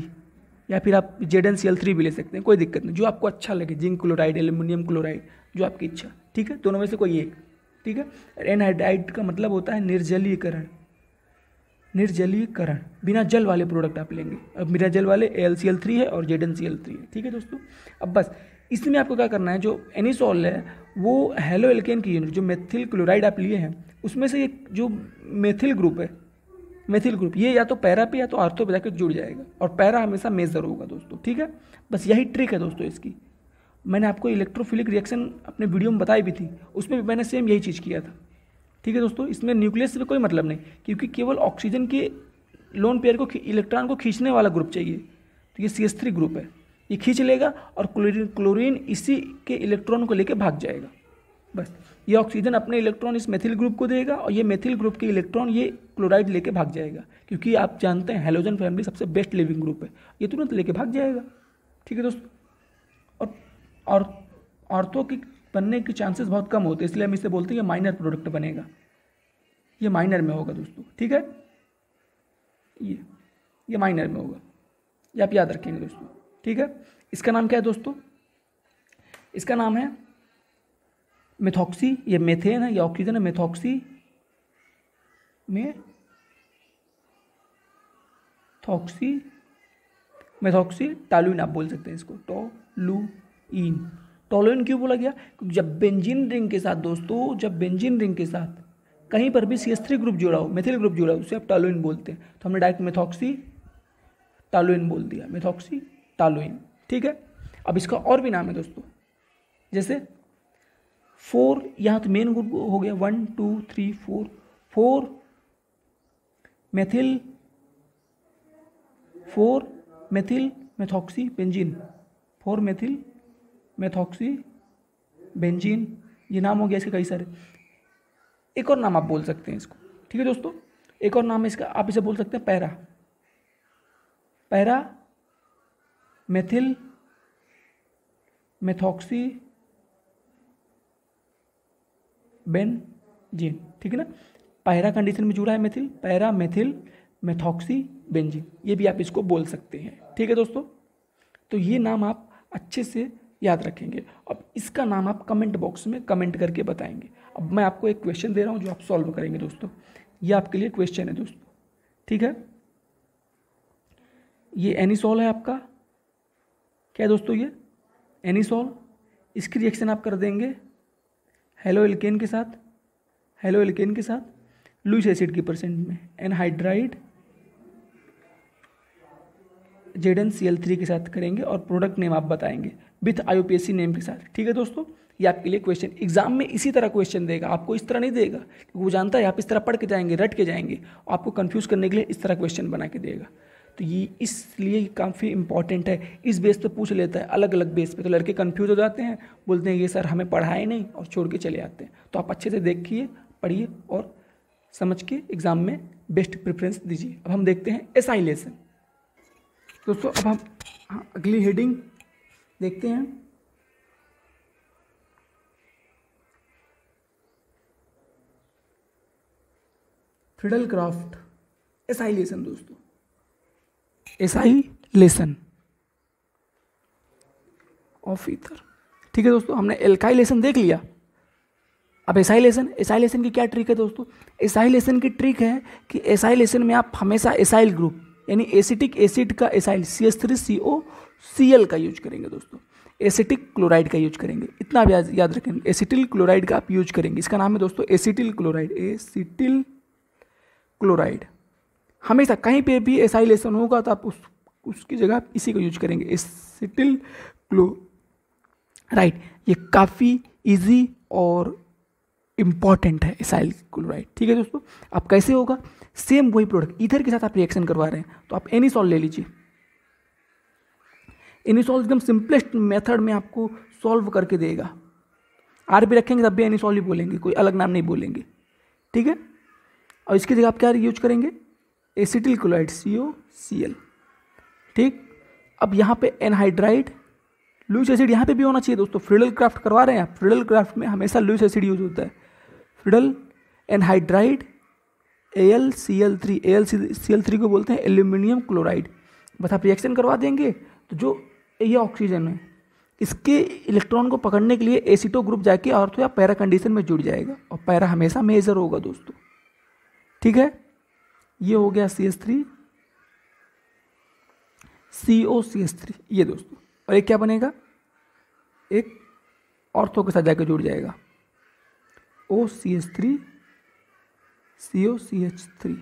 या फिर आप ZnCl3 भी ले सकते हैं, कोई दिक्कत नहीं, जो आपको अच्छा लगे, जिंक क्लोराइड, एल्यूमिनियम क्लोराइड, जो आपकी इच्छा, ठीक है, दोनों में से कोई एक, ठीक है। एनहाइड्राइड का मतलब होता है निर्जलीयकरण, निर्जलीयकरण, बिना जल वाले प्रोडक्ट आप लेंगे। अब बिना जल वाले AlCl3 है और ZnCl3 है, ठीक है दोस्तों। अब बस इसमें आपको क्या करना है, जो एनीसोल है वो हेलो एल्केन की यूनिट, जो मेथिल क्लोराइड आप लिए हैं उसमें से एक जो मेथिल ग्रुप है, मेथिल ग्रुप, ये या तो पैरा पे या तो आर्थो पे जाकर जुड़ जाएगा, और पैरा हमेशा मेजर होगा दोस्तों, ठीक है। बस यही ट्रिक है दोस्तों इसकी। मैंने आपको इलेक्ट्रोफिलिक रिएक्शन अपने वीडियो में बताई भी थी, उसमें भी मैंने सेम यही चीज़ किया था, ठीक है दोस्तों। इसमें न्यूक्लियस से कोई मतलब नहीं, क्योंकि केवल ऑक्सीजन के लोन पेयर को, इलेक्ट्रॉन को खींचने वाला ग्रुप चाहिए। तो ये CH3 ग्रुप है, ये खींच लेगा और क्लोरीन इसी के इलेक्ट्रॉन को लेकर भाग जाएगा। बस ये ऑक्सीजन अपने इलेक्ट्रॉन इस मेथिल ग्रुप को देगा और ये मेथिल ग्रुप के इलेक्ट्रॉन ये क्लोराइड लेके भाग जाएगा, क्योंकि आप जानते हैं हैलोजन फैमिली सबसे बेस्ट लिविंग ग्रुप है, ये तुरंत लेके भाग जाएगा, ठीक है दोस्तों। और ऑर्थो की बनने के चांसेस बहुत कम होते हैं, इसलिए हम इसे बोलते हैं ये माइनर प्रोडक्ट बनेगा, ये माइनर में होगा दोस्तों, ठीक है। ये माइनर में होगा, ये आप याद रखेंगे दोस्तों, ठीक है। इसका नाम क्या है दोस्तों, इसका नाम है मेथॉक्सी। ये मेथेन है, ये ऑक्सीजन है, मेथॉक्सी टॉलुइन आप बोल सकते हैं इसको, टॉलुइन। टॉलुइन क्यों बोला गया, जब बेंजीन रिंग के साथ दोस्तों, जब बेंजीन रिंग के साथ कहीं पर भी CH3 ग्रुप जुड़ा हो, मेथिल ग्रुप जुड़ा हो, उसे आप टॉलुइन बोलते हैं। तो हमने डायरेक्ट मेथॉक्सी टॉलुइन बोल दिया, मेथॉक्सी टॉलुइन, ठीक है। अब इसका और भी नाम है दोस्तों, जैसे 4, यहाँ तो मेन ग्रुप हो गया 1 2 3 4 methyl methoxy benzene, 4 methyl methoxy benzene, ये नाम हो गया इसके कई सारे। एक और नाम आप बोल सकते हैं इसको, ठीक है दोस्तों। एक और नाम है इसका, आप इसे बोल सकते हैं पैरा मेथिल मेथॉक्सी बेंजीन, ठीक है ना। पैरा कंडीशन में जुड़ा है methyl, para methyl methoxy benzene, ये भी आप इसको बोल सकते हैं, ठीक है दोस्तों। तो ये नाम आप अच्छे से याद रखेंगे। अब इसका नाम आप कमेंट बॉक्स में कमेंट करके बताएंगे। अब मैं आपको एक क्वेश्चन दे रहा हूँ जो आप सॉल्व करेंगे दोस्तों, ये आपके लिए क्वेश्चन है दोस्तों, ठीक है। ये एनीसोल है आपका, क्या है दोस्तों, ये एनीसोल। इसकी रिएक्शन आप कर देंगे हेलो एल्केन के साथ, लुईस एसिड की परसेंट में, एनहाइड्राइड ZnCl3 के साथ करेंगे, और प्रोडक्ट नेम आप बताएंगे विथ IUPAC नेम के साथ, ठीक है दोस्तों। ये आपके लिए क्वेश्चन, एग्जाम में इसी तरह क्वेश्चन देगा, आपको इस तरह नहीं देगा, क्योंकि वो जानता है आप इस तरह पढ़ के जाएंगे, रट के जाएंगे, आपको कंफ्यूज करने के लिए इस तरह क्वेश्चन बना के देगा। तो ये इसलिए काफ़ी इंपॉर्टेंट है, इस बेस पे पूछ लेता है, अलग अलग बेस पे। तो लड़के कंफ्यूज हो जाते हैं, बोलते हैं ये सर हमें पढ़ाए नहीं, और छोड़ के चले आते हैं। तो आप अच्छे से देखिए, पढ़िए और समझ के एग्जाम में बेस्ट प्रेफरेंस दीजिए। अब हम देखते हैं SI लेसन दोस्तों। अब हम अगली हेडिंग देखते हैं, फ्रीडल-क्राफ्ट SI लेसन दोस्तों, SI लेसन ऑफ ईथर, ठीक है दोस्तों। हमने एल्काइलेशन देख लिया, अब एसाइलेशन की क्या ट्रिक है दोस्तों। एसाइलेशन की ट्रिक है कि एसाइलेशन में आप हमेशा एसाइल ग्रुप यानी एसिटिक एसिड का एसाइल CH3COCl का यूज करेंगे दोस्तों, एसिटिक क्लोराइड का यूज करेंगे, इतना आप याद रखेंगे। एसिटिल क्लोराइड का आप यूज करेंगे, इसका नाम है दोस्तों एसिटिल क्लोराइड, हमेशा कहीं पे भी एसाइलेशन होगा तो आप उसकी जगह आप इसी को यूज करेंगे, एसिटिल क्लोराइड। ये काफ़ी इजी और इम्पॉर्टेंट है एसाइल क्लोराइड। ठीक है दोस्तों, अब कैसे होगा, सेम वही प्रोडक्ट ईथर के साथ आप रिएक्शन करवा रहे हैं तो आप एनिसॉल ले लीजिए। एनिसॉल एकदम सिंपलेस्ट मेथड में आपको सॉल्व करके देगा। आर भी रखेंगे तब भी एनिसॉल ही बोलेंगे, कोई अलग नाम नहीं बोलेंगे। ठीक है, और इसकी जगह आप क्या यूज करेंगे, एसिटिल क्लोराइड COCl। ठीक, अब यहाँ पे एनहाइड्राइड लुइस एसिड यहाँ पे भी होना चाहिए दोस्तों। फ्रिडल क्राफ्ट करवा रहे हैं आप, फ्रिडल क्राफ्ट में हमेशा लुइस एसिड यूज होता है। फ्रिडल एनहाइड्राइड AlCl3, AlCl3 को बोलते हैं एल्यूमिनियम क्लोराइड। बस आप रिएक्शन करवा देंगे तो जो ये ऑक्सीजन है इसके इलेक्ट्रॉन को पकड़ने के लिए एसिटो ग्रुप जाके ऑर्थो या पैरा कंडीशन में जुड़ जाएगा, और पैरा हमेशा मेजर होगा दोस्तों। ठीक है, ये हो गया CH3 COCH3 ये दोस्तों, और एक क्या बनेगा, एक ऑर्थो के साथ जाकर जुड़ जाएगा OCH3 COCH3।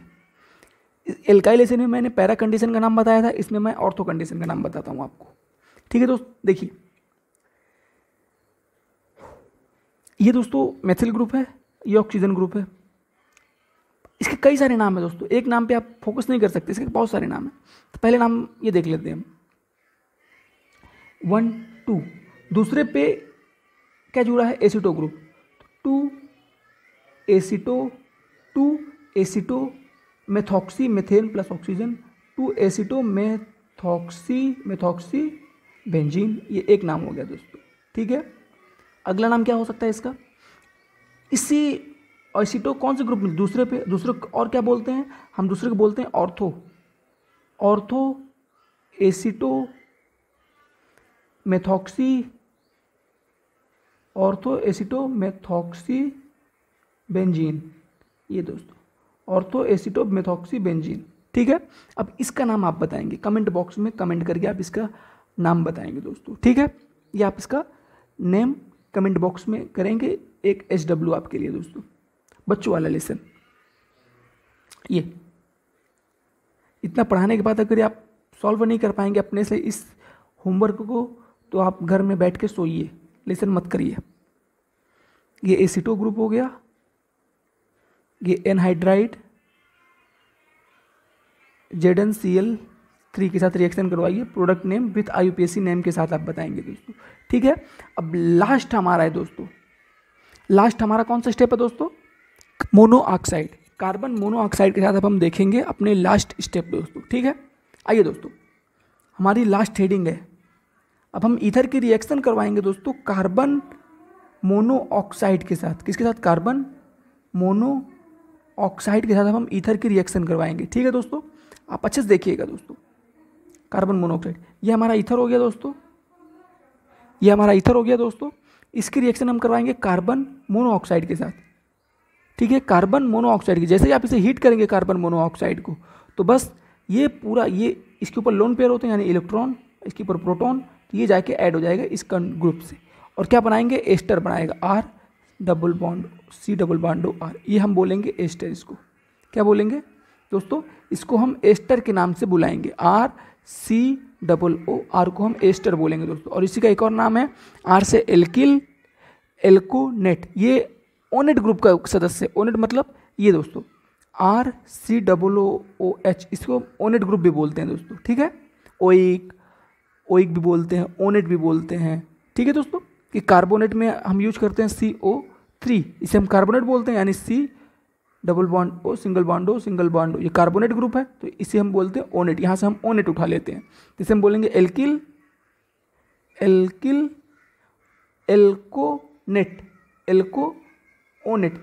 एल्काइल एसिड में मैंने पैरा कंडीशन का नाम बताया था, इसमें मैं ऑर्थो कंडीशन का नाम बताता हूं आपको। ठीक है दोस्तों, देखिए ये दोस्तों मेथिल ग्रुप है, ये ऑक्सीजन ग्रुप है। इसके कई सारे नाम है दोस्तों, एक नाम पे आप फोकस नहीं कर सकते, इसके बहुत सारे नाम है। तो पहले नाम ये देख लेते हैं हम, 1 2। दूसरे पे क्या जुड़ा है, एसिटो group, 2 एसिटो methoxy methane plus oxygen, 2 एसिटो methoxy benzene, ये एक नाम हो गया दोस्तों। ठीक है, अगला नाम क्या हो सकता है इसका, इसी एसिटो कौन से ग्रुप में, दूसरे पे, दूसरे और क्या बोलते हैं हम, दूसरे को बोलते हैं ऑर्थो एसिटो मेथॉक्सी बेंजीन, ये दोस्तों ऑर्थो एसिटो मेथॉक्सी बेंजीन। ठीक है, अब इसका नाम आप बताएंगे कमेंट बॉक्स में, कमेंट करके आप इसका नाम बताएंगे दोस्तों। ठीक है, ये आप इसका नेम कमेंट बॉक्स में करेंगे, एक SW आपके लिए दोस्तों, बच्चों वाला लेसन। ये इतना पढ़ाने के बाद अगर आप सॉल्व नहीं कर पाएंगे अपने से इस होमवर्क को, तो आप घर में बैठ के सोइए, लेसन मत करिए। ये एसिटो ग्रुप हो गया, ये एनहाइड्राइड ZnCl3 के साथ रिएक्शन करवाइए, product name with IUPAC name के साथ आप बताएंगे दोस्तों। ठीक है, अब लास्ट हमारा है दोस्तों, लास्ट हमारा कौन सा स्टेप है दोस्तों, मोनोऑक्साइड, कार्बन मोनोऑक्साइड के साथ अब हम देखेंगे अपने लास्ट स्टेप दोस्तों। ठीक है, आइए दोस्तों, हमारी लास्ट हेडिंग है, अब हम ईथर की रिएक्शन करवाएंगे दोस्तों कार्बन मोनोऑक्साइड के साथ। किसके साथ, कार्बन मोनोऑक्साइड के साथ अब हम ईथर की रिएक्शन करवाएंगे। ठीक है दोस्तों, आप अच्छे से देखिएगा दोस्तों, कार्बन मोनोऑक्साइड, ये हमारा ईथर हो गया दोस्तों, ये हमारा ईथर हो गया दोस्तों। इसकी रिएक्शन हम करवाएंगे कार्बन मोनोऑक्साइड के साथ। ठीक है, कार्बन मोनोऑक्साइड की, जैसे ही आप इसे हीट करेंगे कार्बन मोनोऑक्साइड को, तो बस ये पूरा, ये इसके ऊपर लोन पेयर होते हैं यानी इलेक्ट्रॉन, इसके ऊपर प्रोटॉन, तो ये जाके ऐड हो जाएगा इस ग्रुप से, और क्या बनाएंगे, एस्टर बनाएगा, R double bond C double bond R, ये हम बोलेंगे एस्टर। इसको क्या बोलेंगे दोस्तों, इसको हम एस्टर के नाम से बुलाएंगे, RCOO को हम एस्टर बोलेंगे दोस्तों। और इसी का एक और नाम है, R से एल्किल एल्कोनेट, ये ओनेट ग्रुप का सदस्य है। ओनेट मतलब ये दोस्तों RCOOH, इसको ओनेट ग्रुप भी बोलते हैं दोस्तों। ठीक है, ओइक भी बोलते हैं, ओनेट भी बोलते हैं। ठीक है दोस्तों, कि कार्बोनेट में हम यूज करते हैं CO3, इसे हम कार्बोनेट बोलते हैं, यानी C double bond O single bond O, ये कार्बोनेट ग्रुप है, तो इसे हम बोलते हैं ओनेट। यहाँ से हम ओनेट उठा लेते हैं, इसे हम बोलेंगे एल्किल एल्कोनेट, एल्कोनेट,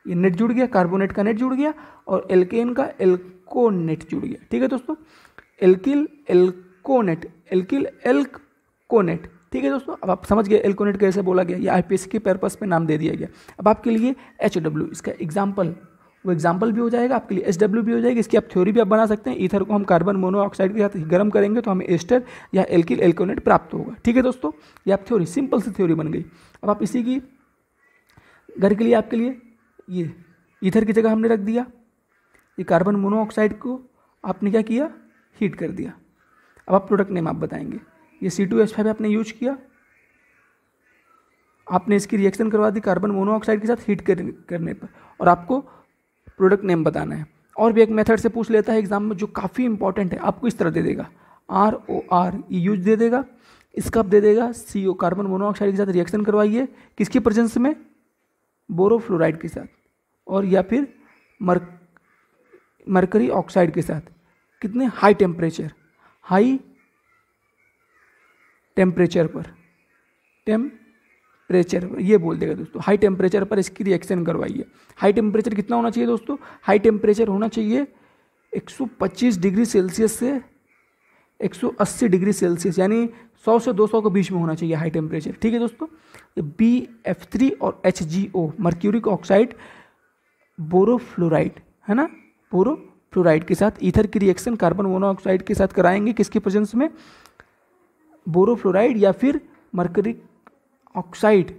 ये नेट जुड़ गया, कार्बोनेट का नेट जुड़ गया और एल्केन का एल्कोनेट जुड़ गया। ठीक है दोस्तों, एल्किल एल्कोनेट। ठीक है दोस्तों, अब आप समझ गए एल्कोनेट कैसे बोला गया, ये IUPAC के पर्पस पे नाम दे दिया गया। अब आपके लिए HW, इसका एग्जाम्पल, वो एग्जाम्पल भी हो जाएगा, आपके लिए SW भी हो जाएगी, इसकी आप थ्योरी भी आप बना सकते हैं। ईथर को हम कार्बन मोनोऑक्साइड के साथ गर्म करेंगे तो हमें एस्टर या एल्किल एल्कोनेट प्राप्त होगा। ठीक है दोस्तों, ये आप थ्योरी, सिंपल सी थ्योरी बन गई। अब आप इसी की घर के लिए, आपके लिए ईथर की जगह हमने रख दिया, ये कार्बन मोनोऑक्साइड को आपने क्या किया, हीट कर दिया। अब आप प्रोडक्ट नेम आप बताएंगे। ये C2H5 आपने यूज किया, आपने इसकी रिएक्शन करवा दी कार्बन मोनोऑक्साइड के साथ हीट करने पर, और आपको प्रोडक्ट नेम बताना है। और भी एक मेथड से पूछ लेता है एग्जाम में जो काफ़ी इंपॉर्टेंट है, आपको इस तरह दे देगा ROR यूज दे देगा, इसका दे देगा CO कार्बन मोनोऑक्साइड के साथ रिएक्शन करवाइए, किसकी प्रेजेंस में, बोरोफ्लोराइड के साथ, और या फिर मरकरी ऑक्साइड के साथ। कितने, हाई टेम्परेचर पर ये बोल देगा दोस्तों, हाई टेम्परेचर पर इसकी रिएक्शन करवाइए। हाई टेम्परेचर कितना होना चाहिए दोस्तों, हाई टेम्परेचर होना चाहिए 125 डिग्री सेल्सियस से 180 डिग्री सेल्सियस, यानी 100 से 200 के बीच में होना चाहिए हाई टेम्परेचर। ठीक है दोस्तों, BF3 और HGO मर्क्यूरिक ऑक्साइड बोरोफ्लोराइड है ना, बोरोफ्लोराइड के साथ ईथर की रिएक्शन कार्बन मोनोऑक्साइड के साथ कराएंगे, किसकी प्रेजेंस में, बोरोफ्लोराइड या फिर मर्करिक ऑक्साइड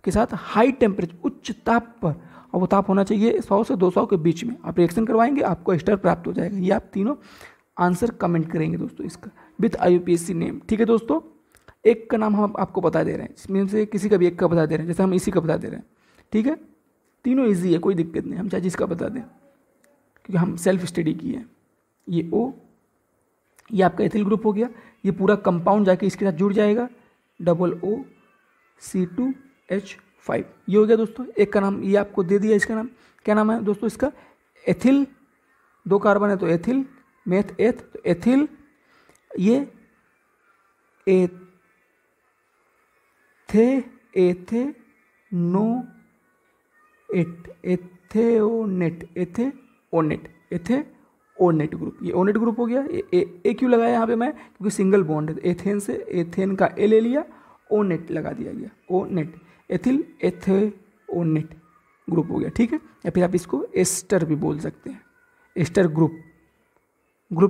के साथ हाई टेम्परेचर, उच्च ताप पर, और वो ताप होना चाहिए 100 से 200 के बीच में। आप रिएक्शन करवाएंगे, आपको स्टार प्राप्त हो जाएगा। ये आप तीनों आंसर कमेंट करेंगे दोस्तों इसका विथ IUPAC नेम। ठीक है दोस्तों, एक का नाम हम आपको बता दे रहे हैं, इसमें से किसी का भी एक का बता दे रहे हैं, जैसे हम इसी का बता दे रहे हैं। ठीक है, तीनों ईजी है, कोई दिक्कत नहीं, हम चाहे जिसका बता दें क्योंकि हम सेल्फ स्टडी किए हैं। ये O, ये आपका एथिल ग्रुप हो गया, ये पूरा कंपाउंड जाके इसके साथ जुड़ जाएगा, OOC2H5, ये हो गया दोस्तों। एक का नाम ये आपको दे दिया, इसका नाम क्या नाम है दोस्तों, इसका एथिल, 2 कार्बन है तो एथिल, मेथ एथ तो एथिल, ये एथेओनेट ग्रुप, ये ओनेट ग्रुप हो गया। ए क्यों लगाया यहाँ पे मैं, क्योंकि सिंगल बॉन्ड है, एथेन से एथेन का ए ले लिया, ओनेट लगा दिया गया, ओनेट, एथिल एथेओनेट ग्रुप हो गया। ठीक है, या फिर आप इसको एस्टर भी बोल सकते हैं, एस्टर ग्रुप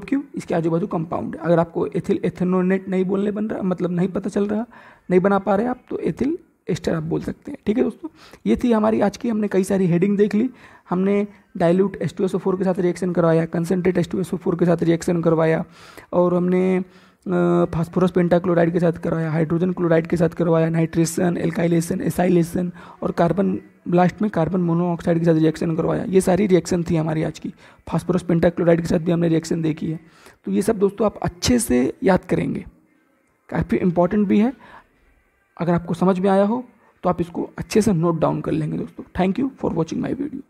क्यों, इसके आजू बाजू कंपाउंड है। अगर आपको एथिल एथेनोनेट नहीं बोलने बन रहा, मतलब नहीं पता चल रहा, नहीं बना पा रहे आप, तो एथिल एस्टर आप बोल सकते हैं। ठीक है दोस्तों, ये थी हमारी आज की, हमने कई सारी हेडिंग देख ली। हमने डाइल्यूट H2SO4 के साथ रिएक्शन करवाया, कंसनट्रेट H2SO4 के साथ रिएक्शन करवाया, और हमने फास्फोरस पेंटाक्लोराइड के साथ करवाया, हाइड्रोजन क्लोराइड के साथ करवाया, नाइट्रेशन, एल्काइलेशन, एसाइलेशन, और कार्बन लास्ट में कार्बन मोनोऑक्साइड के साथ रिएक्शन करवाया। ये सारी रिएक्शन थी हमारी आज की। फास्फोरस पेंटाक्लोराइड के साथ भी हमने रिएक्शन देखी है। तो ये सब दोस्तों आप अच्छे से याद करेंगे, काफ़ी इंपॉर्टेंट भी है। अगर आपको समझ में आया हो तो आप इसको अच्छे से नोट डाउन कर लेंगे दोस्तों। Thank you for watching my video.